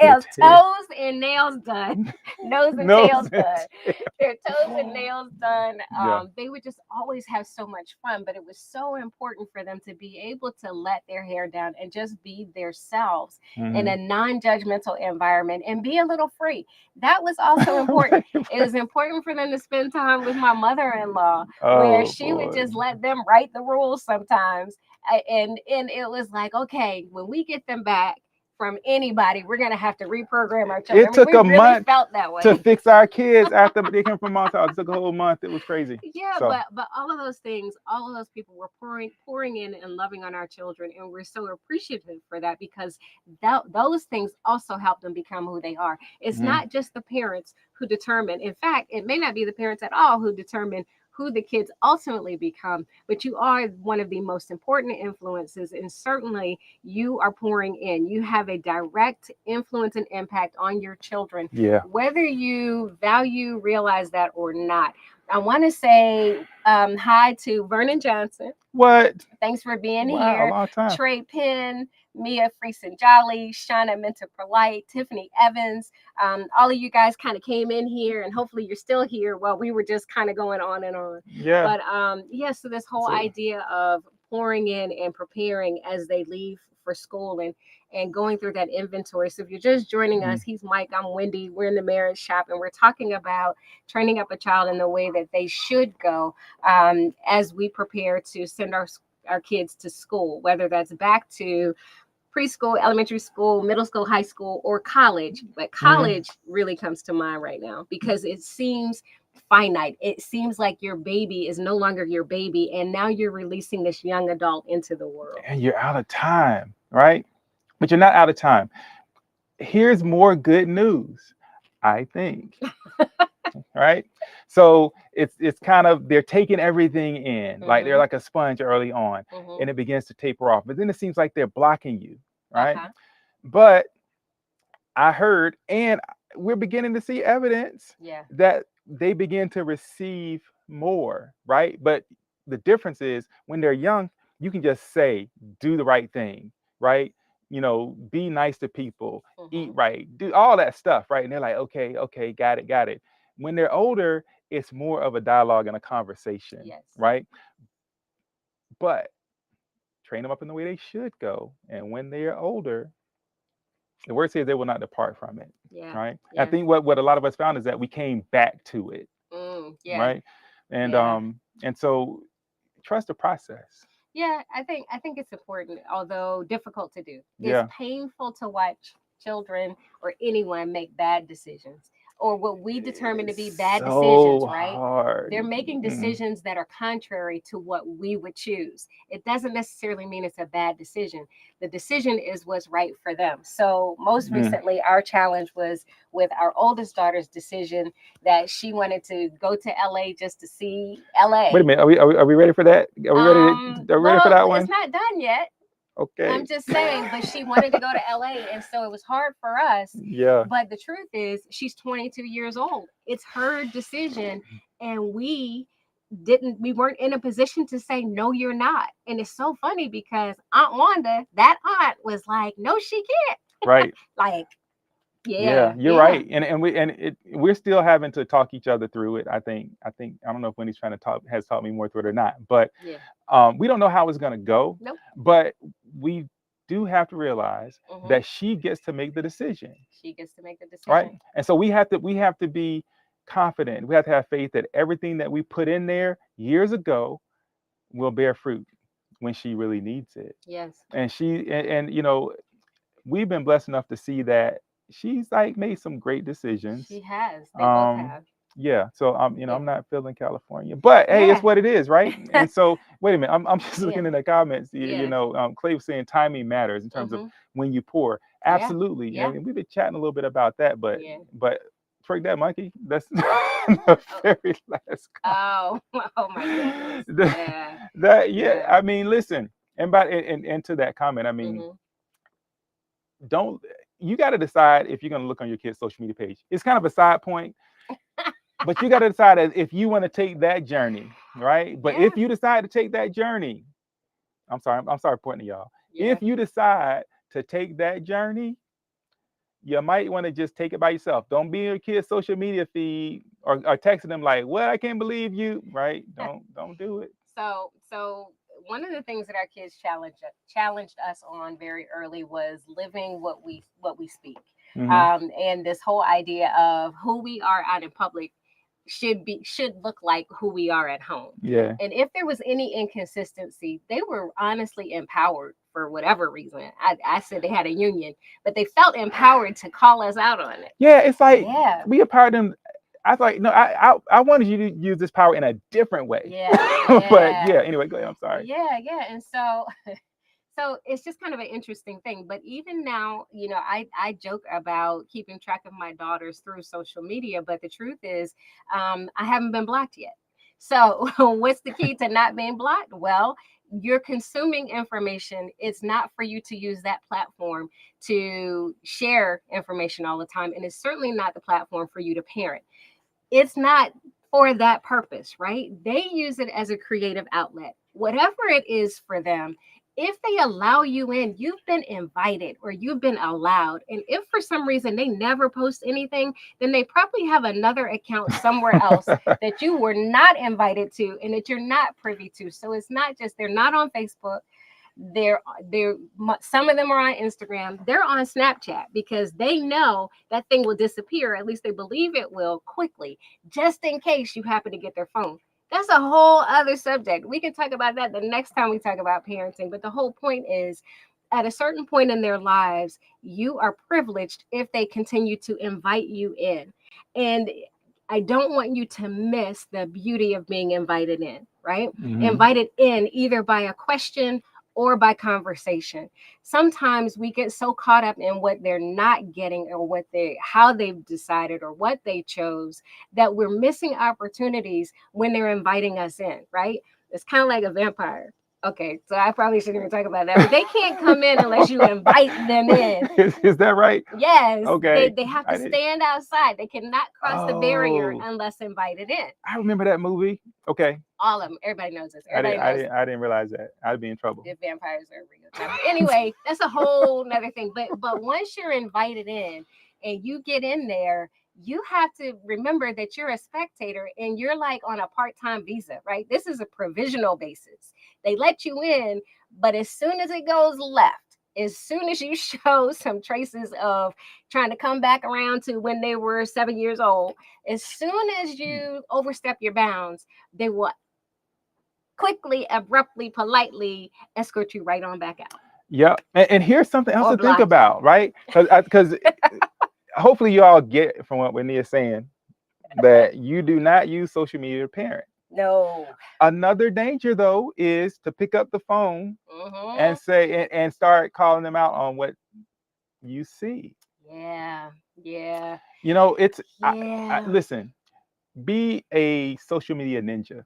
Speaker 2: Their
Speaker 3: tails,
Speaker 2: tail.
Speaker 3: toes and nails done, nose and
Speaker 2: Nose
Speaker 3: tails
Speaker 2: and
Speaker 3: done, their toes and nails done.
Speaker 2: yeah.
Speaker 3: They would just always have so much fun, but it was so important for them to be able to let their hair down and just be themselves in
Speaker 2: Hmm.
Speaker 3: a non-judgmental environment and be a little free. That was also important. It was important for them to spend time with my mother-in-law, where
Speaker 2: Oh
Speaker 3: she would
Speaker 2: boy.
Speaker 3: just let them write the rules sometimes. And it was like, okay, when we get them back from anybody, we're gonna have to reprogram our children.
Speaker 2: It took
Speaker 3: We
Speaker 2: a
Speaker 3: really
Speaker 2: month
Speaker 3: felt that
Speaker 2: to
Speaker 3: way.
Speaker 2: fix our kids after they came from mom's house. It took a whole month. It was crazy.
Speaker 3: Yeah,
Speaker 2: So
Speaker 3: but all of those things, all of those people were pouring in and loving on our children, and we're so appreciative for that, because those things also help them become who they are. It's
Speaker 2: mhm.
Speaker 3: not just the parents who determine. In fact, it may not be the parents at all who determine who the kids ultimately become, but you are one of the most important influences, and certainly you are pouring in. You have a direct influence and impact on your children,
Speaker 2: Yeah.
Speaker 3: whether you realize that or not. I want to say hi to Vernon Johnson.
Speaker 2: What?
Speaker 3: Thanks for being
Speaker 2: Wow, a
Speaker 3: here.
Speaker 2: long time.
Speaker 3: Trey Penn, Mia Freeson Jolly, Shauna Mentor Polite, Tiffany Evans. All of you guys kind of came in here, and hopefully you're still here while we were just kind of going on and on.
Speaker 2: Yeah.
Speaker 3: But yeah, so this whole
Speaker 2: So
Speaker 3: idea of pouring in and preparing as they leave for school, and going through that inventory. So if you're just joining
Speaker 2: mm,
Speaker 3: us, he's Mike, I'm Wendy. We're in the marriage shop, and we're talking about training up a child in the way that they should go, as we prepare to send our kids to school, whether that's back to preschool, elementary school, middle school, high school, or college. But
Speaker 2: mhm.
Speaker 3: college really comes to mind right now because it seems finite. It seems like your baby is no longer your baby, and now you're releasing this young adult into the world.
Speaker 2: And you're out of time, right? But you're not out of time. Here's more good news, I think. Right? So it's kind of they're taking everything in, like they're
Speaker 3: Mm-hmm.
Speaker 2: like a sponge early on,
Speaker 3: Mm-hmm.
Speaker 2: and it begins to taper off. But then it seems like they're blocking you, right?
Speaker 3: Uh-huh.
Speaker 2: But I heard, and we're beginning to see evidence
Speaker 3: Yeah.
Speaker 2: that they begin to receive more, right? But the difference is when they're young, you can just say, do the right thing, right? Be nice to people, eat
Speaker 3: Mm-hmm.
Speaker 2: right, do all that stuff, right? And they're like, okay, okay, got it, got it. When they're older, it's more of a dialogue and a conversation,
Speaker 3: Yes.
Speaker 2: right? But train them up in the way they should go. And when they are older, the word says they will not depart from it,
Speaker 3: Yeah.
Speaker 2: right? And I
Speaker 3: Yeah.
Speaker 2: think what a lot of us found is that we came back to it,
Speaker 3: Yeah.
Speaker 2: right? And
Speaker 3: Yeah.
Speaker 2: so trust the process.
Speaker 3: Yeah, I think it's important, although difficult to do. It's
Speaker 2: Yeah.
Speaker 3: painful to watch children or anyone make bad decisions, or what we determine to be
Speaker 2: It's
Speaker 3: bad decisions,
Speaker 2: so
Speaker 3: right?
Speaker 2: hard.
Speaker 3: They're making
Speaker 2: Mm,
Speaker 3: decisions that are contrary to what we would choose. It doesn't necessarily mean it's a bad decision. The decision is what's right for them. So, most
Speaker 2: mm.
Speaker 3: recently, our challenge was with our oldest daughter's decision that she wanted to go to LA just to see
Speaker 2: Wait a
Speaker 3: LA.
Speaker 2: minute. Are we ready for that? Are we ready for
Speaker 3: Well,
Speaker 2: that
Speaker 3: it's
Speaker 2: one?
Speaker 3: not done yet. I'm
Speaker 2: Okay.
Speaker 3: just saying, but she wanted to go to LA, and so it was hard for us.
Speaker 2: Yeah.
Speaker 3: But the truth is, she's 22 years old. It's her decision, and we weren't in a position to say no, you're not. And it's so funny because Aunt Wanda, that aunt, was like, no, she can't.
Speaker 2: Right.
Speaker 3: Like,
Speaker 2: Yeah,
Speaker 3: yeah,
Speaker 2: you're
Speaker 3: yeah.
Speaker 2: right, we're still having to talk each other through it. I think I don't know if Wendy's trying to talk has taught me more through it or not, but
Speaker 3: Yeah.
Speaker 2: we don't know how it's going to go.
Speaker 3: Nope.
Speaker 2: But we do have to realize
Speaker 3: Hmm.
Speaker 2: that she gets to make the decision,
Speaker 3: She gets to make the
Speaker 2: right?
Speaker 3: decision.
Speaker 2: And so we have to be confident. We have to have faith that everything that we put in there years ago will bear fruit when she really needs it.
Speaker 3: Yes,
Speaker 2: And we've been blessed enough to see that she's like made some great decisions.
Speaker 3: she has. They both
Speaker 2: Um,
Speaker 3: have.
Speaker 2: yeah, so
Speaker 3: Yeah.
Speaker 2: I'm not feeling California, but hey, it's
Speaker 3: Yeah.
Speaker 2: what it is, right? And so wait a minute, I'm just
Speaker 3: Yeah.
Speaker 2: looking in the comments.
Speaker 3: Yeah.
Speaker 2: Clay was saying timing matters in terms of
Speaker 3: Hmm.
Speaker 2: when you pour.
Speaker 3: Yeah.
Speaker 2: Absolutely. I
Speaker 3: Yeah.
Speaker 2: mean, we've been chatting a little bit about that, but
Speaker 3: Yeah.
Speaker 2: but trick that monkey. That's the
Speaker 3: Oh,
Speaker 2: very last comment.
Speaker 3: oh, oh my goodness.
Speaker 2: That,
Speaker 3: Yeah.
Speaker 2: that yeah,
Speaker 3: Yeah.
Speaker 2: I mean, listen. And to that comment, I mean,
Speaker 3: Mhm.
Speaker 2: don't you got to decide if you're going to look on your kid's social media page. It's kind of a side point, but you got to decide if you want to take that journey, right? But
Speaker 3: Yeah.
Speaker 2: if you decide to take that journey, I'm sorry pointing to y'all.
Speaker 3: Yeah.
Speaker 2: If you decide to take that journey, you might want to just take it by yourself. Don't be in your kid's social media feed or texting them like, "What? I can't believe you!" Right? Don't do it.
Speaker 3: So one of the things that our kids challenged us on very early was living what we speak,
Speaker 2: Hmm.
Speaker 3: and this whole idea of who we are out in public should look like who we are at home.
Speaker 2: Yeah.
Speaker 3: And if there was any inconsistency, they were honestly empowered for whatever reason. I said they had a union, but they felt empowered to call us out on it.
Speaker 2: Yeah, it's like
Speaker 3: Yeah.
Speaker 2: we empowered them. I was like, no, I wanted you to use this power in a different way.
Speaker 3: Yeah.
Speaker 2: But
Speaker 3: Yeah.
Speaker 2: yeah, anyway, go ahead. I'm sorry.
Speaker 3: Yeah. And so it's just kind of an interesting thing. But even now, I joke about keeping track of my daughters through social media, but the truth is, I haven't been blocked yet. So what's the key to not being blocked? Well, you're consuming information. It's not for you to use that platform to share information all the time, and it's certainly not the platform for you to parent. It's not for that purpose, right? They use it as a creative outlet. Whatever it is for them, if they allow you in, you've been invited or you've been allowed. And if for some reason they never post anything, then they probably have another account somewhere else that you were not invited to and that you're not privy to. So it's not just they're not on Facebook. They're some of them are on Instagram. They're on Snapchat because they know that thing will disappear. At least they believe it will quickly, just in case you happen to get their phone. That's a whole other subject. We can talk about that the next time we talk about parenting. But the whole point is, at a certain point in their lives, you are privileged if they continue to invite you in. And I don't want you to miss the beauty of being invited in, right?
Speaker 2: Hmm.
Speaker 3: Invited in either by a question or by conversation. Sometimes we get so caught up in what they're not getting or how they've decided or what they chose that we're missing opportunities when they're inviting us in, right? It's kind of like a vampire. Okay, so I probably shouldn't even talk about that, but they can't come in unless you invite them in.
Speaker 2: Is that right?
Speaker 3: Yes,
Speaker 2: Okay.
Speaker 3: they have to
Speaker 2: I did.
Speaker 3: stand outside. They cannot cross the barrier
Speaker 2: Oh,
Speaker 3: unless invited in.
Speaker 2: I remember that movie. Okay.
Speaker 3: All of them. Everybody knows this.
Speaker 2: I
Speaker 3: Everybody
Speaker 2: didn't. I
Speaker 3: knows
Speaker 2: didn't. I didn't realize that. I'd be in trouble.
Speaker 3: the vampires are real time. Anyway, that's a whole nother thing. But once you're invited in and you get in there, you have to remember that you're a spectator and you're like on a part-time visa, right? This is a provisional basis. They let you in, but as soon as it goes left, as soon as you show some traces of trying to come back around to when they were 7 years old, as soon as you overstep your bounds, they will quickly, abruptly, politely escort you right on back out
Speaker 2: Yeah. And here's something else
Speaker 3: or
Speaker 2: to think
Speaker 3: block you.
Speaker 2: about, right? Because hopefully you all get from what Winnie is saying that you do not use social media to parent.
Speaker 3: No.
Speaker 2: Another danger, though, is to pick up the phone
Speaker 3: Mm-hmm.
Speaker 2: and say and start calling them out on what you see.
Speaker 3: Yeah. Yeah.
Speaker 2: It's
Speaker 3: Yeah.
Speaker 2: listen. Be a social media ninja,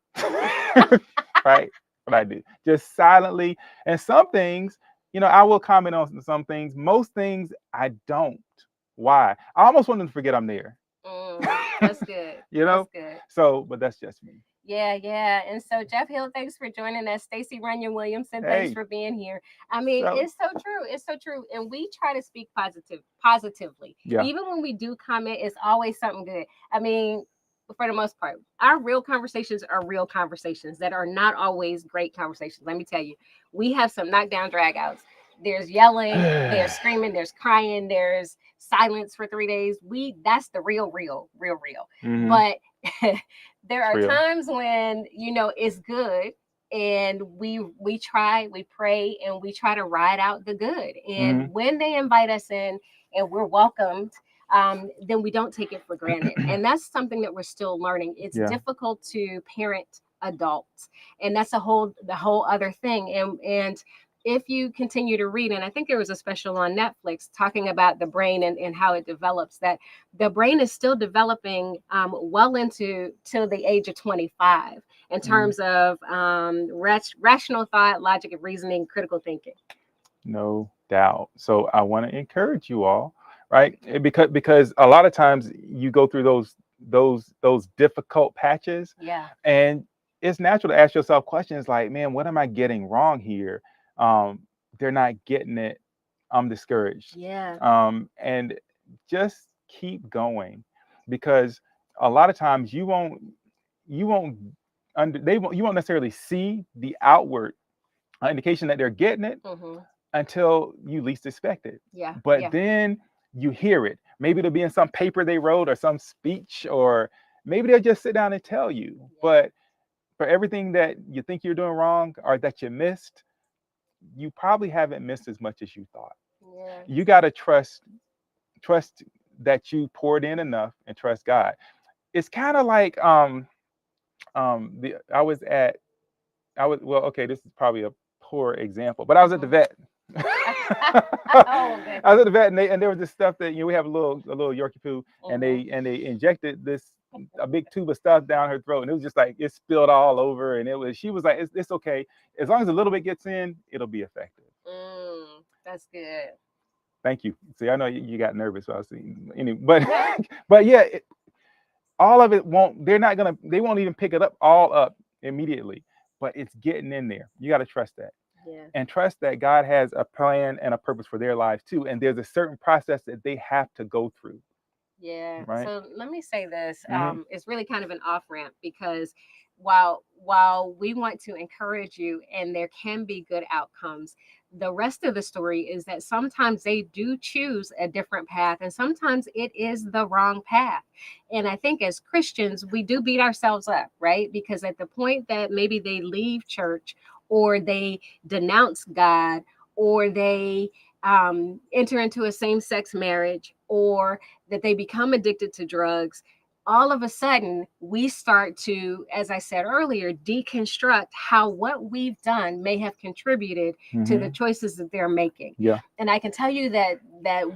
Speaker 2: right? What I do, just silently. And some things, I will comment on some things. Most things I don't. Why? I almost want them to forget I'm there.
Speaker 3: That's good.
Speaker 2: you
Speaker 3: That's
Speaker 2: know.
Speaker 3: good.
Speaker 2: So, but that's just me.
Speaker 3: Yeah. And so Jeff Hill, thanks for joining us. Stacy Runyon Williamson, thanks
Speaker 2: Hey,
Speaker 3: for being here. I mean,
Speaker 2: so
Speaker 3: it's so true. It's so true. And we try to speak positively.
Speaker 2: yeah,
Speaker 3: Even when we do comment, it's always something good. I mean, for the most part, our real conversations are real conversations that are not always great conversations. Let me tell you, we have some knockdown dragouts. There's yelling, there's screaming, there's crying, there's silence for 3 days. That's the real.
Speaker 2: hmm,
Speaker 3: But there
Speaker 2: it's
Speaker 3: are
Speaker 2: real.
Speaker 3: times when it's good and we try, we pray, and we try to ride out the good.
Speaker 2: Hmm.
Speaker 3: And when they invite us in and we're welcomed, then we don't take it for granted. And that's something that we're still learning. It's
Speaker 2: Yeah.
Speaker 3: difficult to parent adults, and that's the whole other thing. And if you continue to read, and I think there was a special on Netflix talking about the brain and how it develops, that the brain is still developing well into till the age of 25. in terms of rational thought, logic, and reasoning, critical thinking.
Speaker 2: No doubt. So I want to encourage you all, right? Because a lot of times you go through those difficult patches,
Speaker 3: Yeah.
Speaker 2: and it's natural to ask yourself questions like, man, what am I getting wrong here? They're not getting it. I'm discouraged.
Speaker 3: Yeah.
Speaker 2: And just keep going, because a lot of times you won't you won't necessarily see the outward indication that they're getting it
Speaker 3: Mm-hmm.
Speaker 2: until you least expect it.
Speaker 3: Yeah.
Speaker 2: But
Speaker 3: Yeah.
Speaker 2: then you hear it. Maybe it'll be in some paper they wrote or some speech, or maybe they'll just sit down and tell you.
Speaker 3: Yeah.
Speaker 2: But for everything that you think you're doing wrong or that you missed, you probably haven't missed as much as you thought.
Speaker 3: Yeah.
Speaker 2: You got to trust that you poured in enough and trust God. It's kind of like the I was at I was well, okay, this is probably a poor example, but I was at the vet.
Speaker 3: Oh,
Speaker 2: I was
Speaker 3: goodness.
Speaker 2: at the vet, and there was this stuff that we have a little Yorkie poo, and
Speaker 3: Mm-hmm.
Speaker 2: they injected this a big tube of stuff down her throat, and it was just like it spilled all over, and she was like, it's okay, as long as a little bit gets in, it'll be effective.
Speaker 3: That's good.
Speaker 2: Thank you. See, I know you got nervous, so I was saying anyway, but yeah, all of it won't. They won't even pick it up all up immediately, but it's getting in there. You got to trust that.
Speaker 3: Yeah.
Speaker 2: And trust that God has a plan and a purpose for their lives too. And there's a certain process that they have to go through.
Speaker 3: Yeah.
Speaker 2: Right.
Speaker 3: So let me say this.
Speaker 2: Mm-hmm.
Speaker 3: It's really kind of an off ramp because while we want to encourage you and there can be good outcomes, the rest of the story is that sometimes they do choose a different path and sometimes it is the wrong path. And I think as Christians, we do beat ourselves up, right? Because at the point that maybe they leave church or they denounce God or they enter into a same sex marriage or that they become addicted to drugs, all of a sudden we start to, as I said earlier, deconstruct how what we've done may have contributed to the choices that they're making.
Speaker 2: Yeah.
Speaker 3: And I can tell you that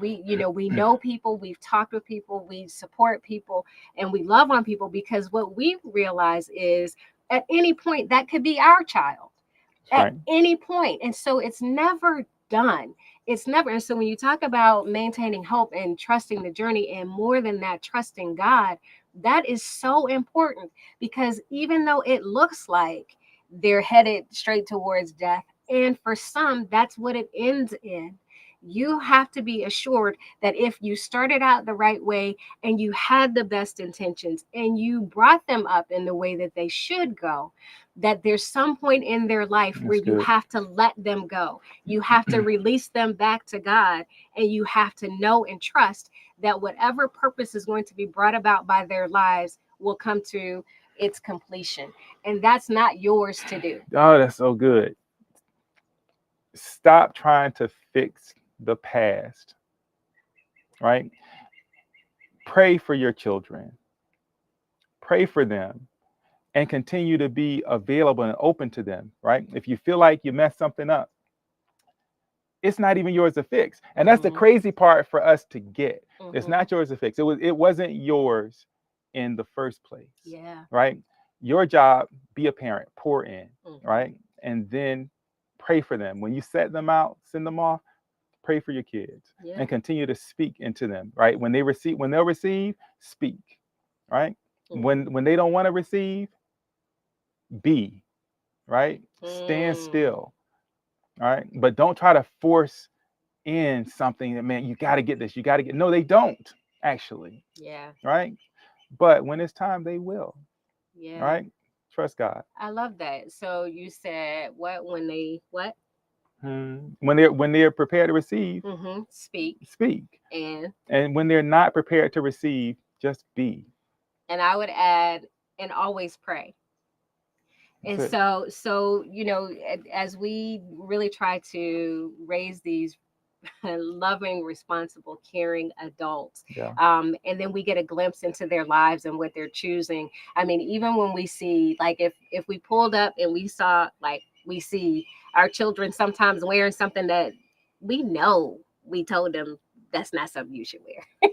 Speaker 3: we know people, we've talked with people, we support people, and we love on people because what we realize is at any point that could be our child.
Speaker 2: That's
Speaker 3: At
Speaker 2: right.
Speaker 3: any point. And so it's never done. It's never. And so when you talk about maintaining hope and trusting the journey, and more than that, trusting God, that is so important because even though it looks like they're headed straight towards death, and for some, that's what it ends in. You have to be assured that if you started out the right way and you had the best intentions and you brought them up in the way that they should go, that there's some point in their life where
Speaker 2: That's
Speaker 3: you
Speaker 2: good.
Speaker 3: have to let them go. You have to release them back to God, and you have to know and trust that whatever purpose is going to be brought about by their lives will come to its completion. And that's not yours to do.
Speaker 2: Oh, that's so good. Stop trying to fix the past. Right. Pray for your children. Pray for them. And continue to be available and open to them, right? If you feel like you messed something up, it's not even yours to fix. And that's the crazy part for us to get. It's not yours to fix. It wasn't yours in the first place.
Speaker 3: Yeah.
Speaker 2: Right? Your job, be a parent, pour in, right? And then pray for them. When you set them out, send them off, pray for your kids and continue to speak into them, right? When they'll receive, speak, right? When they don't want to receive, be, right? Stand still, all right? But don't try to force in something that, man, you got to get this, you got to get. No, they don't actually.
Speaker 3: Yeah.
Speaker 2: Right? But when it's time, they will.
Speaker 3: Yeah.
Speaker 2: Right? Trust God.
Speaker 3: I love that. So you said what when they what?
Speaker 2: When they're prepared to receive,
Speaker 3: Speak.
Speaker 2: And when they're not prepared to receive, just be.
Speaker 3: And I would add, and always pray. And
Speaker 2: That's it.
Speaker 3: so as we really try to raise these loving, responsible, caring adults,
Speaker 2: Yeah.
Speaker 3: and then we get a glimpse into their lives and what they're choosing. I mean, even when we see, like, if we pulled up and we saw, like, we see our children sometimes wearing something that we know we told them that's not something you should wear.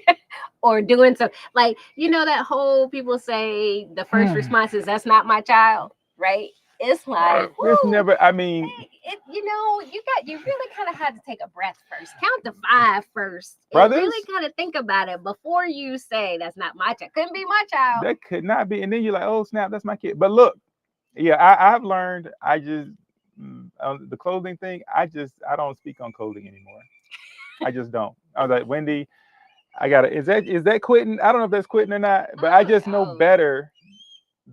Speaker 3: Or doing some, like, that whole people say the first response is that's not my child. right? It's like,
Speaker 2: It's
Speaker 3: whoo,
Speaker 2: never. I mean,
Speaker 3: you really kind of had to take a breath first, count to five first, and really
Speaker 2: brothers,
Speaker 3: kind of think about it before you say that's not my child. Couldn't be my child.
Speaker 2: that could not be. And then you're like, oh snap, that's my kid. But look, yeah, I've learned. I just on the clothing thing. I don't speak on clothing anymore. I just don't. I was like, Wendy, I gotta. Is that quitting? I don't know if that's quitting or not. But I just know
Speaker 3: Oh,
Speaker 2: better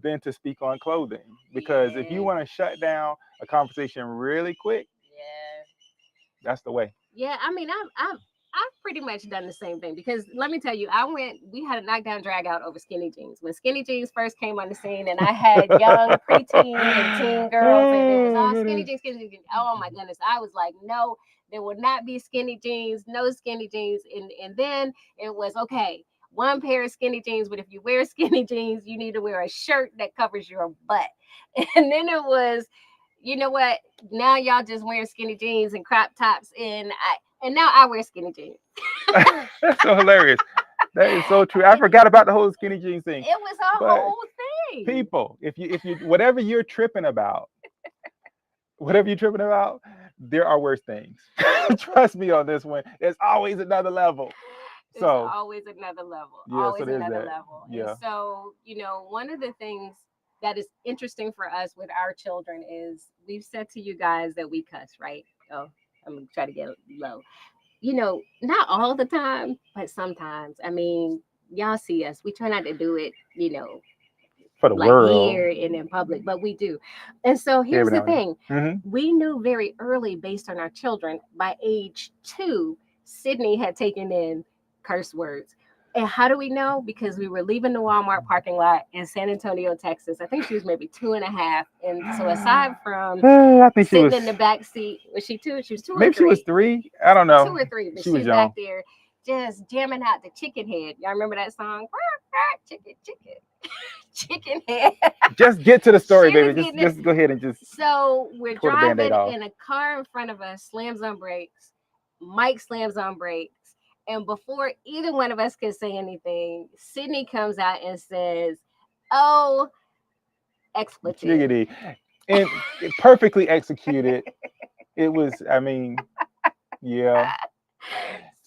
Speaker 2: than to speak on clothing, because if you
Speaker 3: yeah,
Speaker 2: want to shut down a conversation really quick,
Speaker 3: yeah.
Speaker 2: that's the way.
Speaker 3: Yeah, I mean, I've pretty much done the same thing because let me tell you, we had a knockdown drag out over skinny jeans when skinny jeans first came on the scene, and I had young preteen and teen girls, and it was
Speaker 2: Oh
Speaker 3: all
Speaker 2: goodness.
Speaker 3: skinny jeans. Oh my goodness, I was like, no, there will not be skinny jeans, no skinny jeans, and then it was okay. One pair of skinny jeans, but if you wear skinny jeans, you need to wear a shirt that covers your butt. And then it was, you know what? Now y'all just wearing skinny jeans and crop tops, and now I wear skinny jeans.
Speaker 2: That's so hilarious. That is so true. I forgot about the whole skinny jeans thing.
Speaker 3: It was a
Speaker 2: But
Speaker 3: whole thing.
Speaker 2: people, if you whatever you're tripping about, there are worse things. Trust me on this one. There's always another level.
Speaker 3: It's
Speaker 2: So
Speaker 3: always another level,
Speaker 2: yeah, so
Speaker 3: always
Speaker 2: there's
Speaker 3: another
Speaker 2: that.
Speaker 3: level. And
Speaker 2: Yeah.
Speaker 3: so, one of the things that is interesting for us with our children is we've said to you guys that we cuss, right? Oh, I'm gonna try to get low. Not all the time, but sometimes. I mean, y'all see us. We try not to do it,
Speaker 2: For the
Speaker 3: like
Speaker 2: world.
Speaker 3: here and in public, but we do. And so here's
Speaker 2: Every
Speaker 3: the
Speaker 2: now and
Speaker 3: thing.
Speaker 2: then.
Speaker 3: We knew very early based on our children, by age 2, Sydney had taken in curse words. And how do we know? Because we were leaving the Walmart parking lot in San Antonio, Texas. I think she was maybe 2.5. And so aside from
Speaker 2: I think she
Speaker 3: sitting
Speaker 2: was.
Speaker 3: in the back seat, was she 2? She was 2 or
Speaker 2: Maybe she was
Speaker 3: 3.
Speaker 2: 3. I don't
Speaker 3: Two
Speaker 2: know.
Speaker 3: or three, but
Speaker 2: She was
Speaker 3: she's back
Speaker 2: young.
Speaker 3: there just jamming out the chicken head. Y'all remember that song? Chicken, chicken, chicken head.
Speaker 2: Just get to the story,
Speaker 3: She was
Speaker 2: baby. Just
Speaker 3: getting it.
Speaker 2: just go ahead and just
Speaker 3: So we're
Speaker 2: pull the band-aid
Speaker 3: driving,
Speaker 2: off.
Speaker 3: and a car in front of us slams on brakes. Mike slams on brakes. And before either one of us could say anything, Sydney comes out and says, "Oh, expletive."
Speaker 2: Jiggity. And it perfectly executed. It was, I mean, yeah.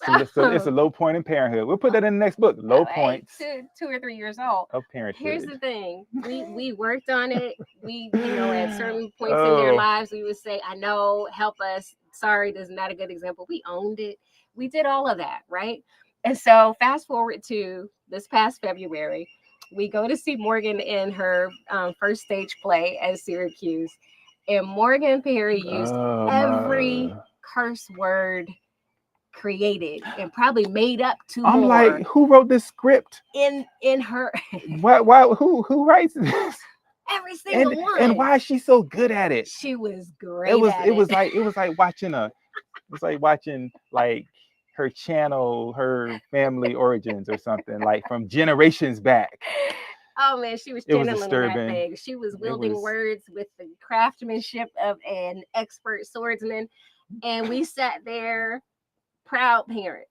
Speaker 2: So it's
Speaker 3: So,
Speaker 2: a low point in parenthood. We'll put that in the next book. Low
Speaker 3: hey,
Speaker 2: points
Speaker 3: 2 or 3 years old.
Speaker 2: of
Speaker 3: Here's
Speaker 2: parenthood.
Speaker 3: the thing: we worked on it. We, at certain points in their
Speaker 2: Oh,
Speaker 3: lives, we would say, "I know, help us." Sorry, this is not a good example. We owned it. We did all of that, right? And so, fast forward to this past February, we go to see Morgan in her first stage play at Syracuse, and Morgan Perry used
Speaker 2: oh
Speaker 3: every
Speaker 2: my.
Speaker 3: curse word created and probably made up 2
Speaker 2: I'm
Speaker 3: more
Speaker 2: like, who wrote this script?
Speaker 3: in her
Speaker 2: Who writes this?
Speaker 3: every single
Speaker 2: And
Speaker 3: one.
Speaker 2: why is she so good at it?
Speaker 3: She was
Speaker 2: It
Speaker 3: great
Speaker 2: was
Speaker 3: at
Speaker 2: it
Speaker 3: it.
Speaker 2: was like it was like watching like her channel, her family origins or something, like from generations back.
Speaker 3: Oh man, she was
Speaker 2: It was
Speaker 3: channeling that
Speaker 2: disturbing.
Speaker 3: thing. She was
Speaker 2: It
Speaker 3: wielding
Speaker 2: was
Speaker 3: words with the craftsmanship of an expert swordsman, and we sat there, proud parents,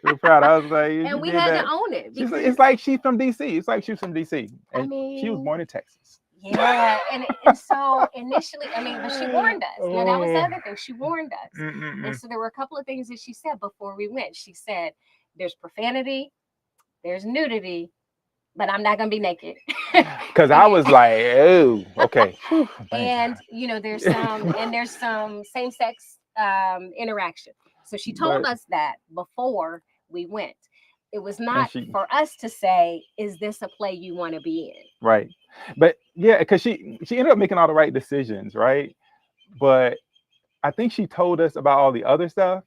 Speaker 2: so proud. I was like,
Speaker 3: and
Speaker 2: you
Speaker 3: we
Speaker 2: did
Speaker 3: had to
Speaker 2: that.
Speaker 3: own it
Speaker 2: She's like,
Speaker 3: because
Speaker 2: it's like she's from DC. It's like she's from DC.
Speaker 3: I
Speaker 2: And she was
Speaker 3: mean,
Speaker 2: born in Texas.
Speaker 3: yeah, and so initially, I mean, but she warned us. Now that was the
Speaker 2: Oh.
Speaker 3: other thing. She warned us, and
Speaker 2: Mm-mm-mm.
Speaker 3: so there were a couple of things that she said before we went. She said, "There's profanity, there's nudity, but I'm not gonna be naked."
Speaker 2: Because I
Speaker 3: and
Speaker 2: was like, oh, okay. Whew, thank
Speaker 3: and
Speaker 2: God.
Speaker 3: there's some same-sex interaction. So she told
Speaker 2: But
Speaker 3: us that before we went. It was
Speaker 2: and
Speaker 3: not
Speaker 2: she
Speaker 3: for us to say, "Is this a play you want to be in?"
Speaker 2: right. But yeah, because she ended up making all the right decisions, right? But I think she told us about all the other stuff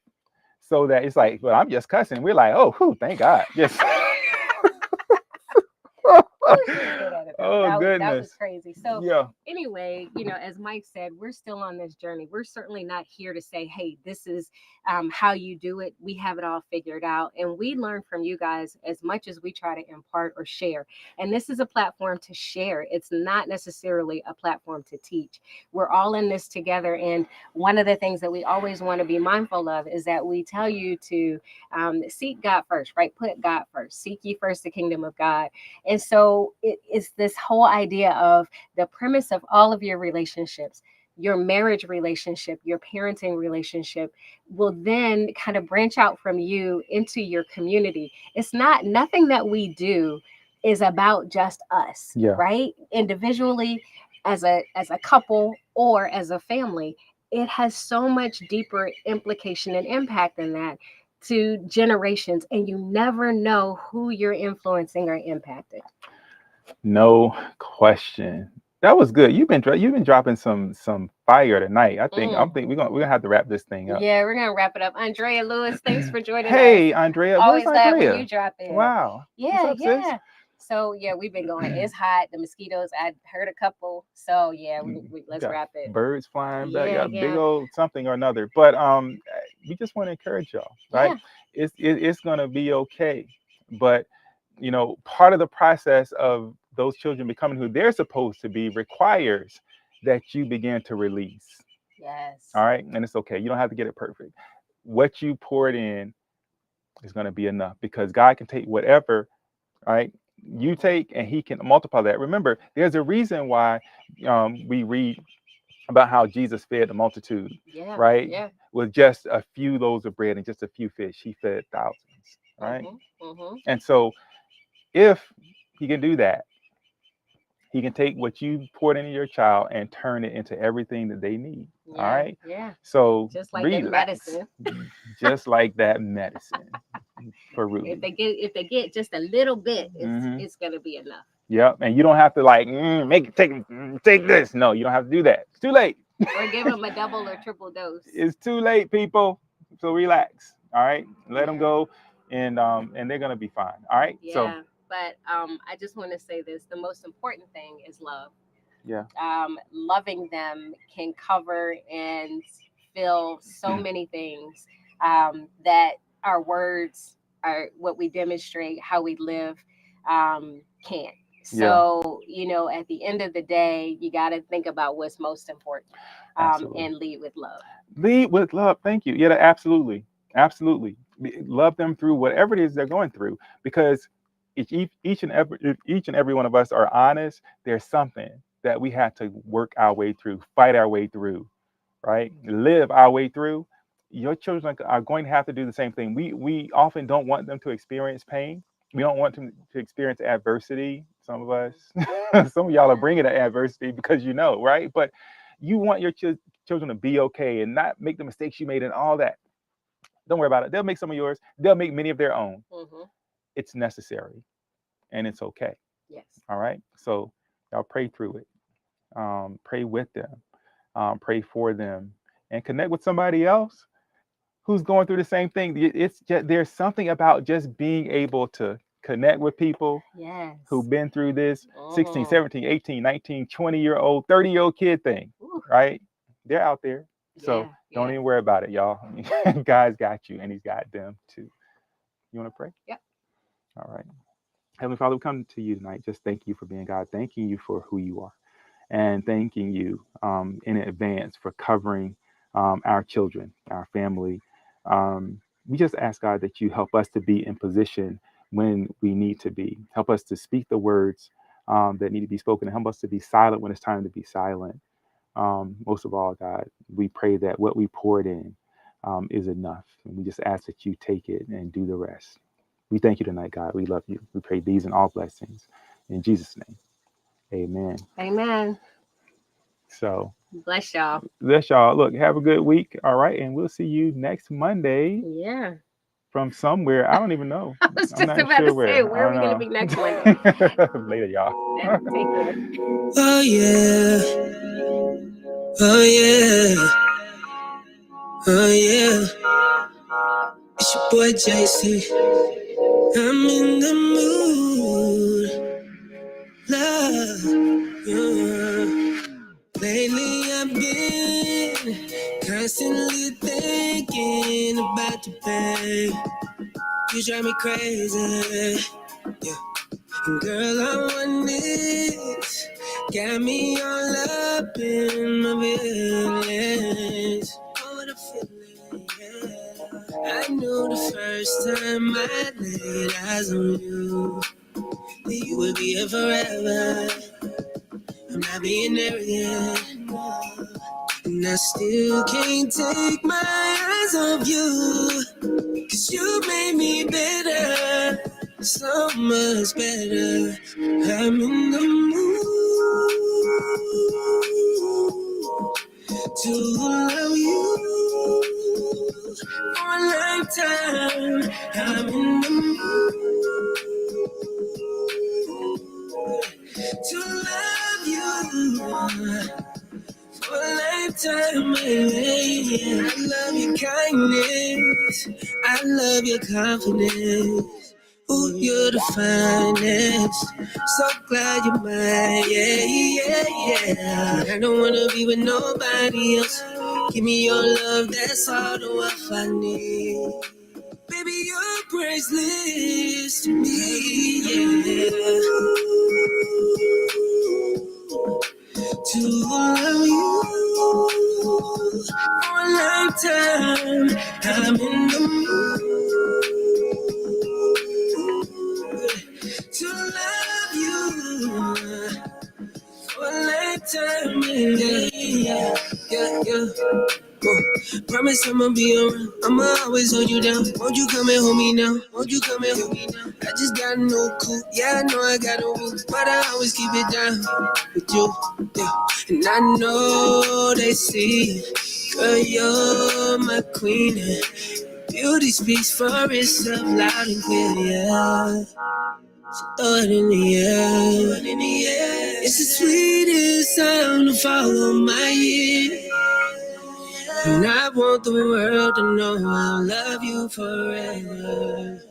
Speaker 2: so that it's like, well, I'm just cussing. We're like, oh, whew, thank God. Yes.
Speaker 3: Oh, she was good at it though.
Speaker 2: Oh
Speaker 3: That was
Speaker 2: goodness.
Speaker 3: crazy. So
Speaker 2: Yeah.
Speaker 3: anyway, as Mike said, we're still on this journey. We're certainly not here to say, "Hey, this is how you do it." We have it all figured out, and we learn from you guys as much as we try to impart or share. And this is a platform to share. It's not necessarily a platform to teach. We're all in this together, and one of the things that we always want to be mindful of is that we tell you to seek God first, right? Put God first. Seek ye first the kingdom of God. And so it's this this whole idea of the premise of all of your relationships, your marriage relationship, your parenting relationship, will then kind of branch out from you into your community. It's not, nothing that we do is about just us,
Speaker 2: Yeah.
Speaker 3: right? Individually, as a couple, or as a family. It has so much deeper implication and impact than that to generations, and you never know who you're influencing or impacting.
Speaker 2: No question. That was good. You've been dropping some fire tonight. I'm think we're gonna have to wrap this thing up.
Speaker 3: Yeah, we're gonna wrap it up. Andrea Lewis, thanks for joining us.
Speaker 2: Hey, Andrea, where's
Speaker 3: Always glad when
Speaker 2: Andrea?
Speaker 3: you drop in.
Speaker 2: Wow. What's
Speaker 3: Yeah,
Speaker 2: up, sis?
Speaker 3: yeah. So yeah, we've been going. It's hot. The mosquitoes. I heard a couple. So yeah,
Speaker 2: You
Speaker 3: let's
Speaker 2: got
Speaker 3: wrap it.
Speaker 2: birds flying back. You
Speaker 3: Yeah,
Speaker 2: got a big
Speaker 3: yeah,
Speaker 2: old something or another. But we just want to encourage y'all, right?
Speaker 3: yeah.
Speaker 2: It's gonna be okay. But part of the process of those children becoming who they're supposed to be requires that you begin to release.
Speaker 3: Yes.
Speaker 2: All right, and it's okay. You don't have to get it perfect. What you poured in is going to be enough because God can take whatever, right, you take, and He can multiply that. Remember, there's a reason why we read about how Jesus fed the multitude,
Speaker 3: Yeah.
Speaker 2: right?
Speaker 3: Yeah.
Speaker 2: With just a few loaves of bread and just a few fish, He fed thousands, right? And so, if He can do that, He can take what you poured into your child and turn it into everything that they need.
Speaker 3: Yeah.
Speaker 2: All right.
Speaker 3: Yeah.
Speaker 2: So
Speaker 3: just like that medicine.
Speaker 2: Just like that medicine for Ruby.
Speaker 3: If they get just a little bit, it's gonna be enough.
Speaker 2: Yep. And you don't have to like take this. No, you don't have to do that. It's too late.
Speaker 3: Or give them a double or triple dose.
Speaker 2: It's too late, people. So relax. All right. Let them go, and they're gonna be fine. All right.
Speaker 3: Yeah.
Speaker 2: So,
Speaker 3: but I just want to say this: the most important thing is love.
Speaker 2: Yeah.
Speaker 3: Loving them can cover and fill so many things that our words, are what we demonstrate, how we live, can't. So, at the end of the day, you got to think about what's most important, and lead with love.
Speaker 2: Lead with love. Thank you. Yeah, absolutely. Absolutely. Love them through whatever it is they're going through, because if each and every one of us are honest, there's something that we have to work our way through, fight our way through, right? Live our way through. Your children are going to have to do the same thing. We often don't want them to experience pain. We don't want them to experience adversity. Some of us, some of y'all are bringing the adversity because right? But you want your children to be okay and not make the mistakes you made and all that. Don't worry about it. They'll make some of yours. They'll make many of their own. It's necessary, and it's okay.
Speaker 3: Yes.
Speaker 2: All right. So y'all pray through it. Pray with them. Pray for them, and connect with somebody else who's going through the same thing. It's just, there's something about just being able to connect with people who've been through this 16, 17, 18, 19, 20-year-old, 30-year-old kid thing, right? They're out there. So don't even worry about it, y'all. God's got you, and He's got them too. You want to pray?
Speaker 3: Yep.
Speaker 2: All right. Heavenly Father, we come to you tonight. Just thank you for being God. Thanking you for who you are. And thanking you in advance for covering our children, our family. We just ask, God, that you help us to be in position when we need to be. Help us to speak the words that need to be spoken, and help us to be silent when it's time to be silent. Most of all, God, we pray that what we poured in is enough. And we just ask that you take it and do the rest. We thank you tonight, God. We love you. We pray these and all blessings. In Jesus' name, amen.
Speaker 3: Amen.
Speaker 2: So
Speaker 3: bless y'all.
Speaker 2: Bless y'all. Look, have a good week. All right. And we'll see you next Monday.
Speaker 3: Yeah.
Speaker 2: From somewhere. I don't even know.
Speaker 3: I was just about to say, where are we going to be next Monday?
Speaker 2: Later, y'all.
Speaker 3: Take care.
Speaker 1: Oh, yeah. Oh, yeah. Oh, yeah. It's your boy JC. I'm in the mood. Love. Yeah. Lately I've been constantly thinking about you, babe. You drive me crazy, yeah. And girl, I want this. Got me all up in my feelings. Oh, what a feeling, yeah. I knew the first time I laid eyes on you that you would be here forever. I'm not being arrogant, and I still can't take my eyes off you. 'Cause you made me better, so much better. I'm in the mood to love you for a lifetime. I'm in the mood to love you for a lifetime, baby. I love your kindness, I love your confidence. Ooh, you're the finest. So glad you're mine, yeah. I don't wanna be with nobody else. Give me your love, that's all the wealth I need. Baby, you're priceless to me, yeah. To love you for a lifetime, I'm in the mood to love you for a lifetime, yeah. Promise I'ma be around, I'ma always hold you down. Won't you come and hold me now? Won't you come and hold me now? I just got no clue, yeah, I know I got a win, but I always keep it down with you, yeah. And I know they see, girl, you're my queen, and beauty speaks for itself loud and clear, yeah. Throw it in the air. It's the sweetest sound to follow my ear. And I want the world to know I'll love you forever.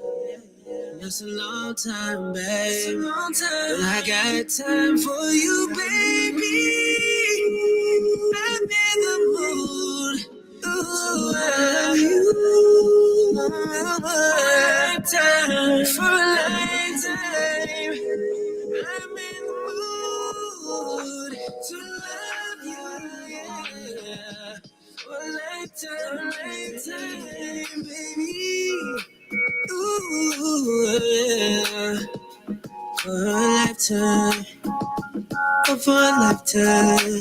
Speaker 1: That's a long time, babe. But I got time for you, baby. I'm in the mood. Ooh, I love you. Lifetime for a lifetime. I'm in the mood to love you, yeah. For a lifetime, baby. Ooh, yeah. For a lifetime, oh, for a lifetime.